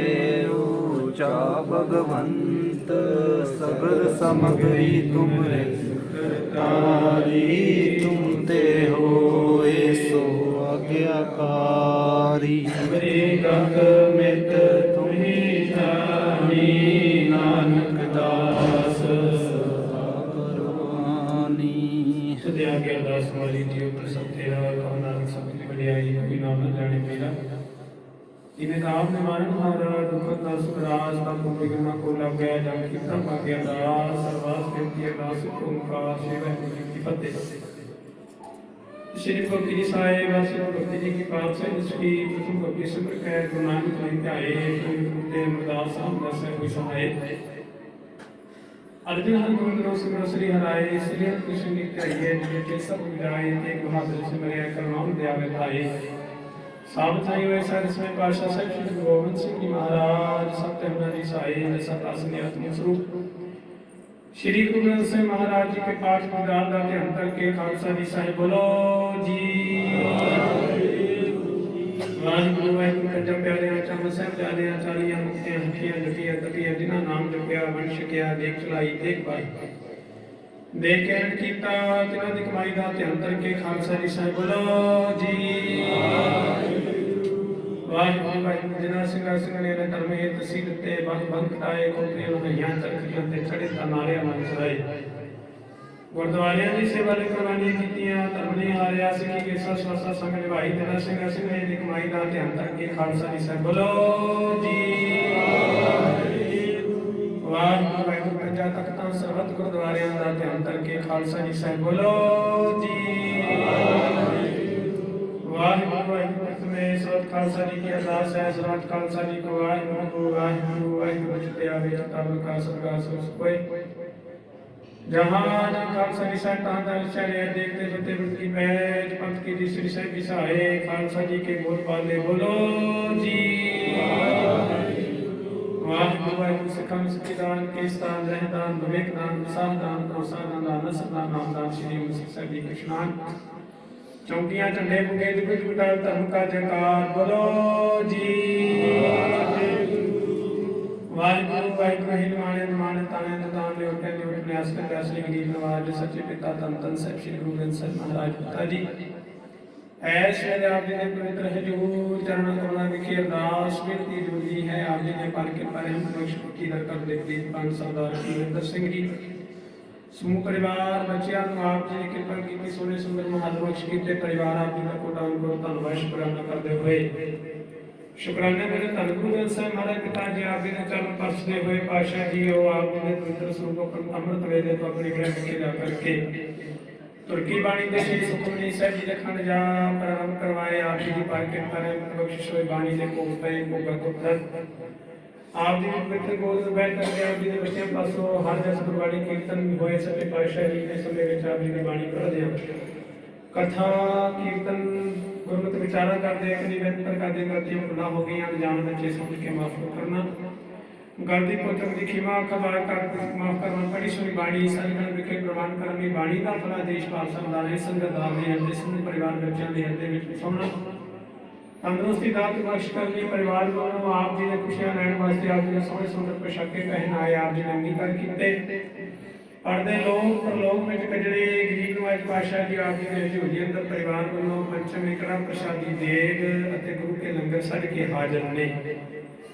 ਊਚਾ ਭਗਵੰਤ ਸਗਲ ਸਮਗਰੀ ਤੁਮਰੇ ਕਰਤਾਰੀ ਤੁਮ ਤੇ ਹੋਏ ਸੋ ਆਗਿਆਕਾਰੀ ਮੇਰੀ ਗੰਗ ਮਿਤ ਤੁਮੀ ਜਾਣੀ ਨਾਨਕ ਦਾਸ ਕਰਵਾਨੀ ਸਦਿਆ ਕੇ ਅਰਦਾਸ ਵਾਲੀ ਜੀਵ ਪ੍ਰਸੰਨ ਤੇਰਾ ਕਹੋ ਨਾਨਕ ਸਭ ਦੀ ਵਡਿਆਈ ਕੋਈ ਨਾਮ ਨਾ ਜਾਣੇ ਮੇਰਾ ਜਿਨੇ ਨਾਮ ਨੇ ਮਾਰਨ ਹਾਰਾ ਦੁਖ ਦਾ ਸੁਰਾਜ ਦਾ ਕੋਈ ਗੁਨਾ ਕੋ ਲੱਗ ਗਿਆ ਜਗ ਕੀ ਪ੍ਰਭਾ ਕੇ ਅਰਦਾਸ ਸਰਵਾਸ ਬੇਨਤੀ ਅਰਦਾਸ ਓੰਕਾਰ ਸੇਵਾ ਕੀ ਫਤਿਹ। श्री भक्ति जी साहेब श्री भक्ति जी की पातशाही दृष्टि प्रथम भक्ति सिमर कह गुरु नानक देव ध्याए गुरुते अमरदास साहब दस कोई सहाय अर्जुन हर गोविंद रो सिमर श्री हराए श्री हर कृष्ण की ध्याए जिने के सब विदाए एक बहादुर सिमरिया करुणाम दया विधाए साम थाई हुए सारे समय पातशाह साहिब श्री गुरु गोविंद सिंह जी महाराज सत्य हमारी साई जैसा दासनी आत्म स्वरूप श्री गुरु ग्रंथ साहिब महाराज जी के पाठ विधान का ध्यान करके खालसा जी साहिब बोलो जी वाहिगुरू वाहिगुरू कंजम प्यारे चरण साहिब जाने चालियां मुक्तियां हठियां जटियां तटियां जिन्हां नाम जपया बन सकिया देख चलाई देख पाई देख के अरण कीता तिन्हां दी कमाई का ध्यान करके खालसा जी साहिब बोलो जी वाहिगुरू वाहिगुरू जिन्हां ਸਿੰਘਾਂ ਸਿੰਘਣੀਆਂ ਨੇ ਧਰਮ ਹੇਤ ਸੀ ਦਿੱਤੇ ਬੰਦ ਕਟਾਏ ਕੋਟੀਆਂ ਨੂੰ ਹਈਆਂ ਚਰਖੀਆਂ ਤੇ ਚੜੇ ਤਾਂ ਨਾਰਿਆਂ ਨਾਲ ਸਰਾਏ ਗੁਰਦੁਆਰਿਆਂ ਦੀ ਸੇਵਾ ਲਈ ਕੁਰਬਾਨੀਆਂ ਕੀਤੀਆਂ ਧਰਮ ਨੇ ਹਾਰਿਆ ਸਿੱਖੀ ਕੇ ਸਸਵਸਾ ਸੰਗ ਨਿਭਾਈ ਜਿਨ੍ਹਾਂ ਸਿੰਘਾਂ ਸਿੰਘਣੀਆਂ ਦੀ ਕਮਾਈ ਦਾ ਧਿਆਨ ਕਰਕੇ ਖਾਲਸਾ ਜੀ ਸਾਹਿਬ ਬੋਲੋ ਜੀ ਵਾਹਿਗੁਰੂ ਵਾਹਿਗੁਰੂ ਪੰਜਾ ਤਖਤਾਂ ਸਰਬੱਤ ਗੁਰਦੁਆਰਿਆਂ ਦਾ ਧਿਆਨ ਕਰਕੇ ਖਾਲਸਾ ਜੀ ਸਾਹਿਬ ਬੋਲੋ ਜੀ ਵਾਹਿਗੁਰੂ ਵਾਹਿਗੁਰੂ में सर्वत खालसा जी की अरदास है सर्वत खालसा जी को वाहिगुरू वाहिगुरू वाहिगुरू चिते आवे चिताव का सरगा सोस कोई जहां खालसा जी साहिब तहां दा चले देखते जते की बैठ पंथ की जी श्री साहिब जी सहाय खालसा जी के बोल पाले बोलो जी वाहिगुरू वाहिगुरू सिखम सिद्धिदान केसदान रहदान विवेकदान विसाहदान प्रोत्साहदान नसदान नामदान श्री मुसी साहिब जी कृष्णान चौकियां झंडे बुके जुग जुगटाल धर्म का जयकार बोलो जी वाहिगुरू वाहिगुरू हिल माने माने ताने दान ले उठे न्यास कर असली गरीब नवाज सच्चे पिता तन तन साहिब श्री गुरु ग्रंथ साहिब महाराज पिता जी ऐसे आप जी ने पवित्र हजूर चरण करुणा विखे अरदास बेनती जरूरी है आप जी ने पार के पर हम बख्श की दर कर दे पान सरदार कुलविंदर सिंह जी समूह परिवार बच्चियां आप जी ने कृपा की सोने सुंदर महादुर बख्श कीते परिवार आप जी का कोटान को धन्यवाद शुक्राना करते हुए शुक्राने मेरे धन गुरु ग्रंथ साहिब महाराज पिता जी आप जी ने चरण स्पर्शते हुए पातशाह जी हो आप जी ने पवित्र स्वरूप अमृत वेदे तो अपनी ग्रह के जा करके तुर्की बाणी दे श्री सुखमनी साहिब जी ने खंड जा प्रारंभ करवाए आप जी की पार के पर बख्शिश हुए बाणी ने को पे को गत आप जी पवित्र गोद में बैठ करके आप जी ने बच्चे पासों हर जस गुरबाणी कीर्तन भी होए सके पातशाह जी ने समय विच आप जी की बाणी पढ़ दिया कथा कीर्तन गुरमत विचारा करते अपनी बेहतर करते गलतियां भुला हो गई अनजान बच्चे समझ के माफ करना गलती पुस्तक की खिमा खबर कर माफ करना पढ़ी सुनी बाणी संगत विखे प्रमाण करनी बाणी का फला देश पाल सकदा है संगत दाल ने हृदय समूह परिवार बच्चों के हृदय विच सुनना तंदुरुस्ती दात बख्श करनी परिवार वालों आप जी ने खुशियां लैन वास्ते आप जी ने सोने सुंदर पोशाके पहनाए आप जी ने अंगीकार कीते पढ़दे लोग परलोक में कजड़े गरीब नवाज पातशाह जी आप जी ने हजूरी अंदर परिवार वालों पंचम एकड़ा प्रसादी देग अते गुरु के लंगर सज के हाजिर ने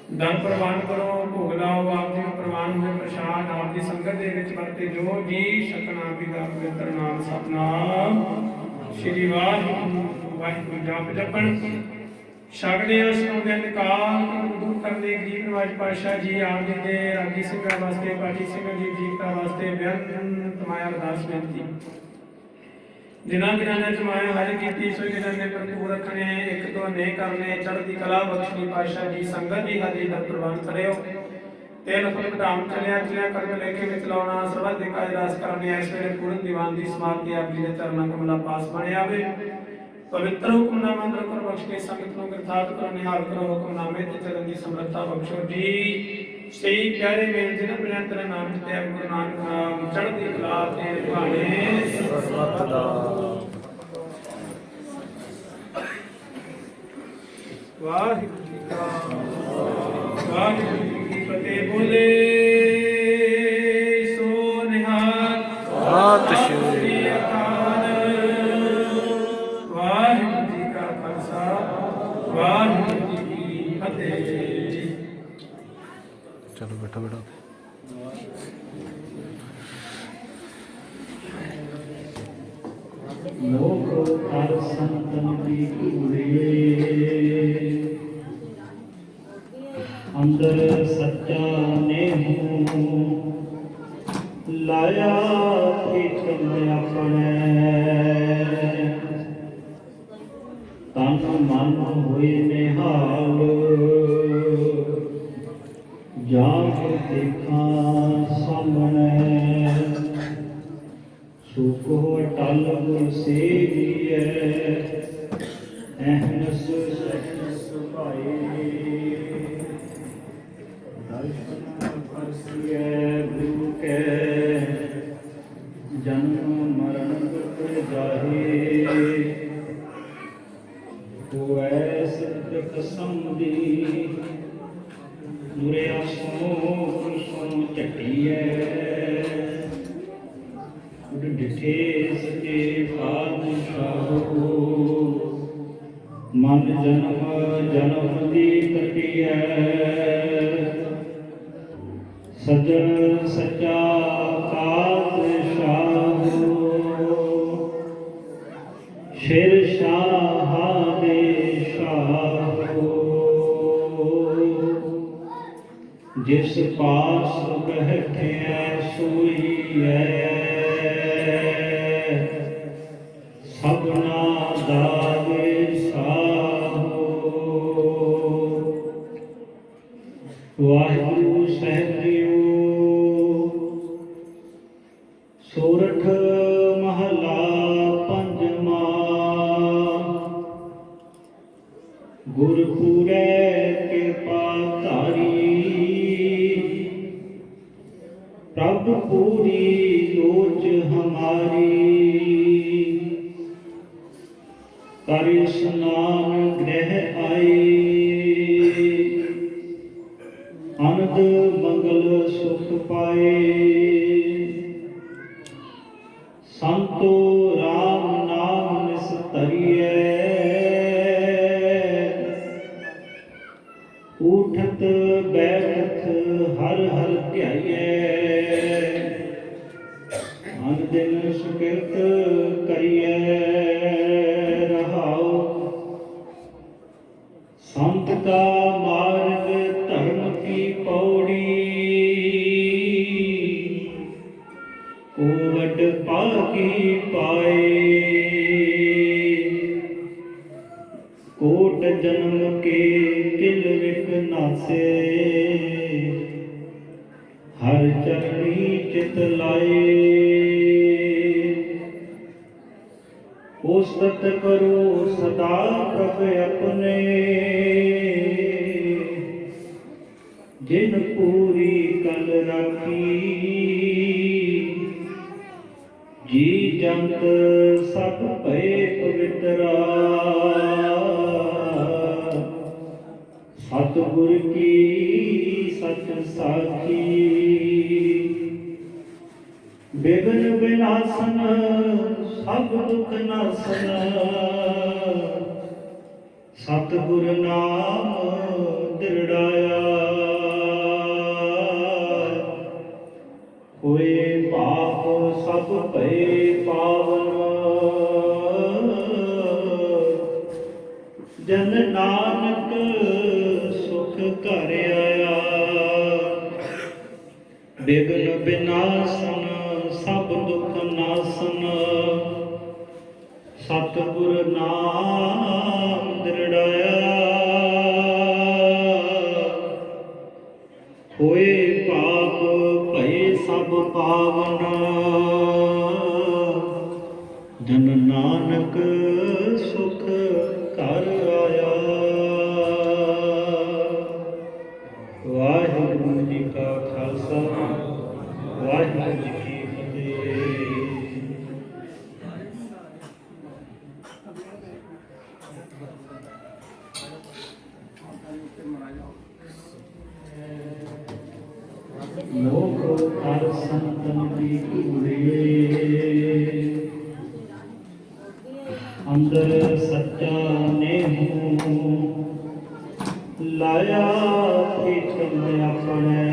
ਦਾਨ ਪ੍ਰਵਾਨ ਕਰੋ, ਭੋਗ ਲਾਓ, ਆਪ ਜੀ ਨੂੰ ਪ੍ਰਵਾਨ ਹੋਏ ਪ੍ਰਸ਼ਾਦ ਆਪ ਦੀ ਸੰਗਤ ਦੇ ਵਿੱਚ ਵਰਤੇ ਜੋ ਜੀ ਛਕਣਾ ਪਿਤਾ ਪਵਿੱਤਰ ਨਾਮ ਸਤਨਾਮ ਸ਼੍ਰੀ ਵਾਹਿਗੁਰੂ ਵਾਹਿਗੁਰੂ ਜਪ ਜਪਣ ਛਕਦੇ ਹੋ ਸੁਣਦੇ ਨਿਕਾਲ ਦੂਰ ਕਰਦੇ ਗਰੀਬ ਨਵਾਜ ਪਾਤਸ਼ਾਹ ਜੀ ਆਪ ਜੀ ਦੇ ਰਾਗੀ ਸਿੰਘਾਂ ਵਾਸਤੇ ਪਾਠੀ ਸਿੰਘਾਂ ਜੀ ਜੀਵਤਾਂ ਵਾਸਤੇ ਬੇਅੰਤ ਮਾਇਆ ਅਰਦਾਸ ਬੇਨਤੀ ਜਿਨ੍ਹਾਂ ਨੇ ਜਮਾਇਆ ਹਰ ਕੀਤੀ ਸੋ ਜਿਹਨਾਂ ਨੇ ਭਰਪੂਰ ਰੱਖਣੇ ਇੱਕ ਤੋਂ ਅਨੇਕ ਕਰਨੇ ਚੜ੍ਹਦੀ ਕਲਾ ਬਖਸ਼ਣੀ ਪਾਤਸ਼ਾਹ ਜੀ ਸੰਗਤ ਦੀ ਹਾਜ਼ਰੀ ਦਾ ਪ੍ਰਵਾਨ ਕਰਿਓ ਤੇਲ ਫਲ ਘਟਾਮ ਚਲਿਆ ਕਰਮ ਲੇਖੇ ਵਿੱਚ ਲਾਉਣਾ ਸਰਬੱਤ ਦੇ ਕਾਜ ਰਾਸ ਕਰਨੇ ਇਸ ਵੇਲੇ ਪੂਰਨ ਦੀਵਾਨ ਦੀ ਸਮਾਪਤੀ ਆਪ ਜੀ ਦੇ ਚਰਨਾਂ ਕਮਲਾਂ ਪਾਸ ਬਣੇ ਆਵੇ ਪਵਿੱਤਰ ਹੁਕਮਨਾਮਾ ਅੰਦਰ ਕਰ ਬਖਸ਼ ਕੇ ਸੰਗਤ ਨੂੰ ਗਿਰਥਾਤ ਕਰੋ ਨਿਹਾਲ ਕਰੋ ਹੁਕਮਨਾਮੇ ਤੇ ਚੱਲਣ ਦੀ ਸਮਰੱਥਾ ਬਖਸ਼ੋ ਜੀ ਸਹੀ ਪਿਆਰੇ ਮੇਲ ਜਿਨ੍ਹਾਂ ਬਿਨਾਂ ਤੇਰਾ ਨਾਮ ਜਿਤੇ ਗੁਰੂ ਨਾਨਕ ਨਾਮ ਚੜ੍ਹਦੀ ਕਲਾ ਤੇ ਭਾਣੇ ਸਰਬੱਤ ਦਾ ਵਾਹਿਗੁਰੂ ਜੀ ਕਾ ਵਾਹਿਗੁਰੂ ਜੀ ਕੀ ਫਤਿਹ ਬੋਲੇ ਸੋ ਨਿਹਾਲ ਸਤਿ ਸ਼੍ਰੀ ਵਾਹਿਗੁਰੂ ਜੀ ਕਾ ਖਾਲਸਾ ਵਾਹਿਗੁਰੂ ਜੀ ਕੀ ਫਤਿਹ। ਚਲੋ ਬੈਠੋ ਬੈਠੋ ਲੋਕ ਹਰ ਸੰਤਨ ਦੀ ਕੂੜੇ ਅੰਦਰ ਸੱਚਾ ਨੇਹੂ ਲਾਇਆ ਪ੍ਰੀਤਮ ਆਪਣੇ ਤਨ ਮਨ ਹੋਏ ਨਿਹਾਲ ਜਾਂ ਦੇਖਾਂ ਸਾਹਮਣੇ ਸੁਖੋ ਟਲ ਗੁਰ ਸੇਵੀਐ ਅਹਨਸ ਸਹਿਸ ਭਾਈ ਦਰਸ਼ਨ ਪਰਸੀਐ ਗੁਰੂ ਕੈ ਜਨਮ ਮਰਨ ਦੁਖ ਜਾਹੇ ਹੋਐ ਸਿੱਧ ਕਸਮਦੀ ਦੁਰਿਆ ਸੋ ਚੱਟੀਐ ਡਿਠੇ ਸਕੇ ਪਾਤਸ਼ਾਹੋ ਮਨ ਜਨਮ ਦੀ ਕਟਿਐ ਸਜਣ ਸੱਚਾ ਪਾਤਸ਼ਾਹੋ ਸ਼ੇਰ ਸ਼ਾਹ ਦੇ ਸ਼ਾਹੋ ਜਿਸ ਪਾਸ ਬੈਠਿਆ ਸੋਈ ਹੈ ਸਭਨਾ ਦਾ ਸਾਹੋ ਵਾਹਿਗੁਰੂ ਸਹਿਬਿਓ ਸੋਰਠ ਮਹਲਾ ਪੰਜਵਾਂ ਗੁਰਪੂਰੈ ਕਿਰਪਾ ਧਾਰੀ ਪ੍ਰਭ ਪੂਰੀ ਲੋਚ ਹਮਾਰੀ ਕਰ ਇਸਨਾਨ ਗ੍ਰਹਿ ਆਏ ਅਨੰਦ ਮੰਗਲ ਸੁਖ ਪਾਏ ਸੰਤੋ ਰਾਮ ਨਾਮ ਨਿਸਤਰੀਐ ਉਠਤ ਬੈਠਤ ਹਰ ਹਰ ਧਿਆਈਐ ਅਨ ਦਿਨ ਸੁਕਿਰਤ ਕਰੀਐ ਸੰਤ ਕਾ ਮਾਰਗ ਧਰਮ ਕੀ ਪੌੜੀ ਕੋਵਡ ਪਾਕੀ ਪਾਏ ਕੋਟ ਜਨਮ ਕੇ ਕਿਲ ਵਿਕ ਨਾਸੇ ਹਰ ਚਰਣੀ ਚਿਤ ਲਾਏ ਉਸਤਤ ਕਰੋ ਸਦਾ ਪ੍ਰਭ ਆਪਣੇ ਜਿਨ ਪੂਰੀ ਕਲ ਰਾਖੀ ਜੀ ਜੰਤ ਸਭ ਭਏ ਪਵਿੱਤਰਾ ਸਤਿਗੁਰ ਕੀ ਸਚ ਸਾਖੀ ਬਿਗਨ ਵਿਨਾਸ਼ਨ ਸਭ ਦੁਖ ਨਾਸਨ ਸਤਿਗੁਰ ਨਾਮ ਦਿਰੜਾਇਆ ਜਨ ਨਾਨਕ ਸੁਖ ਘਰ ਆਇਆ। ਬਿਗਨ ਬਿਨਾਸਨ ਸਭ ਦੁਖ ਨਾਸਨ ਸਤਿਗੁਰ ਨਾਮ ਦ੍ਰਿੜਾਇਆ। ਹੋਏ ਪਾਪ ਭਏ ਸਭ ਪਾਵਨ ਜਨ ਨਾਨਕ ਸੁਖ ਘਰ ਆਇਆ। ਵਾਹਿਗੁਰੂ ਜੀ ਕਾ ਖਾਲਸਾ ਵਾਹਿਗੁਰੂ ਜੀ ਕੀ ਫਤਿਹ। ਲੋਕ ਹਰ ਸੰਤਨ ਦੀ ਕੂੜੇ ਅੰਦਰ ਸੱਚਾ ਨੇਹੂ ਲਾਇਆ ਪ੍ਰੀਤਮ ਆਪਣੇ।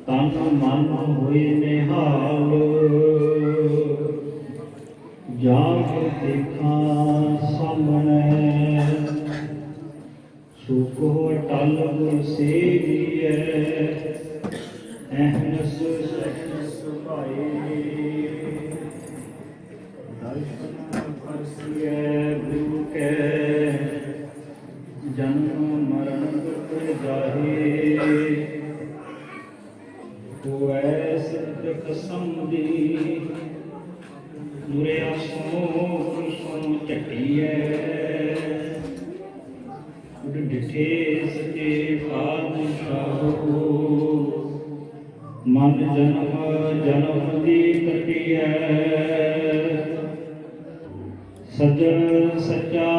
ਤਨ ਮਨ ਹੋਏ ਨਿਹਾਲ ਜਾਗ ਦੇਖਾਂ ਸਾਹਮਣੇ। ਸੁਖੋ ਟਲ ਗੁਰ ਸੇਵੀਐ ਅਹਨਸ ਸਚ ਸੁਭਾਏ। ਦਰਸ਼ਨ ਪਰਸੀਐ ਗੁਰੂ ਕੈ ਜਨਮ ਮਰਨ ਦੁਖ ਜਾਹੇ। ਹੋਐ ਸਿੱਧਕ ਸੰਧੀ ਦੁਰਿਆ ਸੋ ਸੋ ਝਟੀਐ। ਡਿਠੇ ਸਚੇ ਪਾਤਸ਼ਾਹੋ ਮਨ ਜਨਮ ਜਨਮ ਦੀ ਕਟਿਐ। ਸਜਣ ਸੱਚਾ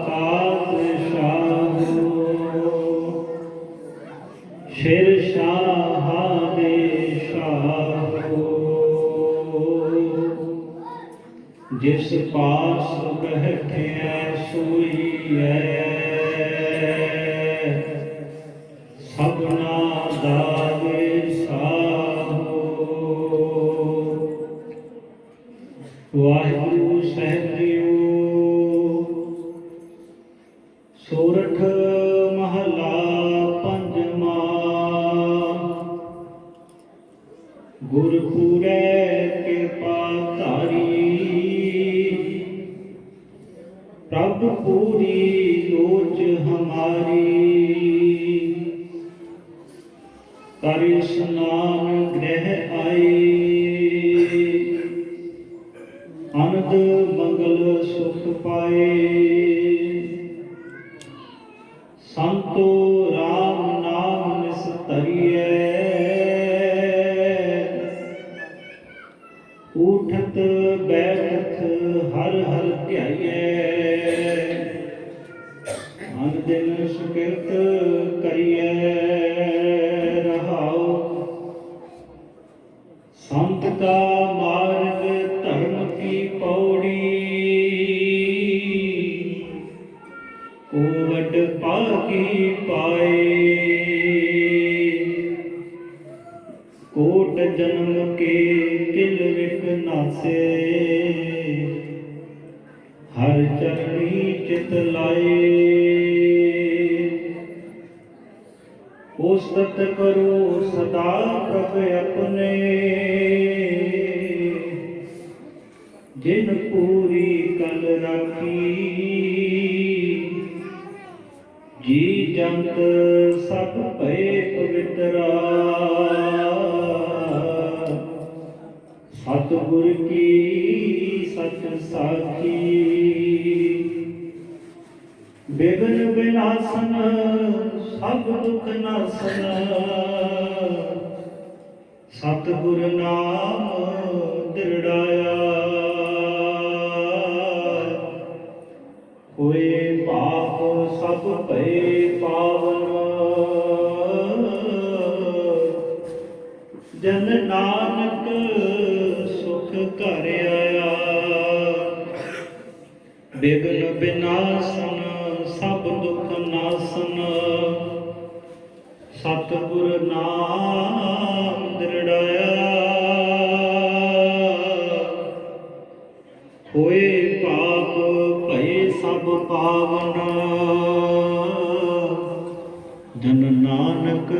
ਪਾਤਸ਼ਾਹੋ ਸ਼ੇਰ ਸ਼ਾਹ ਦੇ ਸ਼ਾਹੋ। ਜਿਸ ਪਾਸ ਬੈਠਿਆ ਸੋਈਐ ਸਭਨਾ ਦਾ ਵਿਸਾਹੋ। ਵਾਹਿਗੁਰੂ ਸਾਹਿਬ ਜੀਓ। ਸੋਰਠ ਮਹਲਾ ਪੰਜਵਾਂ। ਗੁਰਪੂਰੈ ਕਿਰਪਾ ਧਾਰੀ ਪ੍ਰਭ ਪੂਰੀ ਲੋਚ ਹਮਾਰੀ। ਕਰ ਇਸਨਾਨ ਗ੍ਰਹਿ ਆਏ ਅਨੰਦ ਮੰਗਲ ਸੁਖ ਪਾਏ। ਸੰਤੋ ਰਾਮ ਨਾਮ ਨਿਸਤਰੀਐ ਉਠਤ ਬੈਠਤ ਹਰ ਹਰ ਧਿਆਈਐ। ਅਨ ਦਿਨ ਸੁਕਿਰਤ ਕਰੀਐ ਰਹਾਉ। ਸੰਤ ਕਾ ਮਾਰਗ ਧਰਮ ਕੀ ਪੌੜੀ ਕੋ ਵੱਡ ਪਾਕੀ ਪਾਏ। ਕੋਟ ਜਨਮ ਕੇ ਕਿਲ ਵਿਕ ਨਾਸੇ ਹਰ ਚਰਣੀ ਚਿਤ ਲਾਏ। ਉਸਤਤ ਕਰੋ ਸਦਾ ਪ੍ਰਭ ਆਪਣੇ ਜਿਨ ਪੂਰੀ ਕਲ ਰਾਖੀ। ਜੀ ਜੰਤ ਸਭ ਭਏ ਪਵਿੱਤਰਾ ਸਤਿਗੁਰ ਕੀ ਸਚ ਸਾਖੀ। ਬਿਗਨ ਬਿਨਾਸਨ ਸਭ ਦੁਖ ਨਾਸਨ ਸਤਿਗੁਰ ਨਾਮ ਦ੍ਰਿੜਾਇਆ। ਹੋਏ ਪਾਪ ਸਭ ਭਏ ਪਾਵਨ ਜਨ ਨਾਨਕ ਸੁਖ ਘਰ ਆਇਆ। ਬਿਗਨ ਬਿਨਾਸਨ ਸਭ ਦੁਖ ਨਾਸਨ ਸਤਿਗੁਰ ਨਾਮ ਦ੍ਰਿੜਾਇਆ। ਹੋਏ ਪਾਪ ਭਏ ਸਭ ਪਾਵਨ, ਜਨ ਨਾਨਕ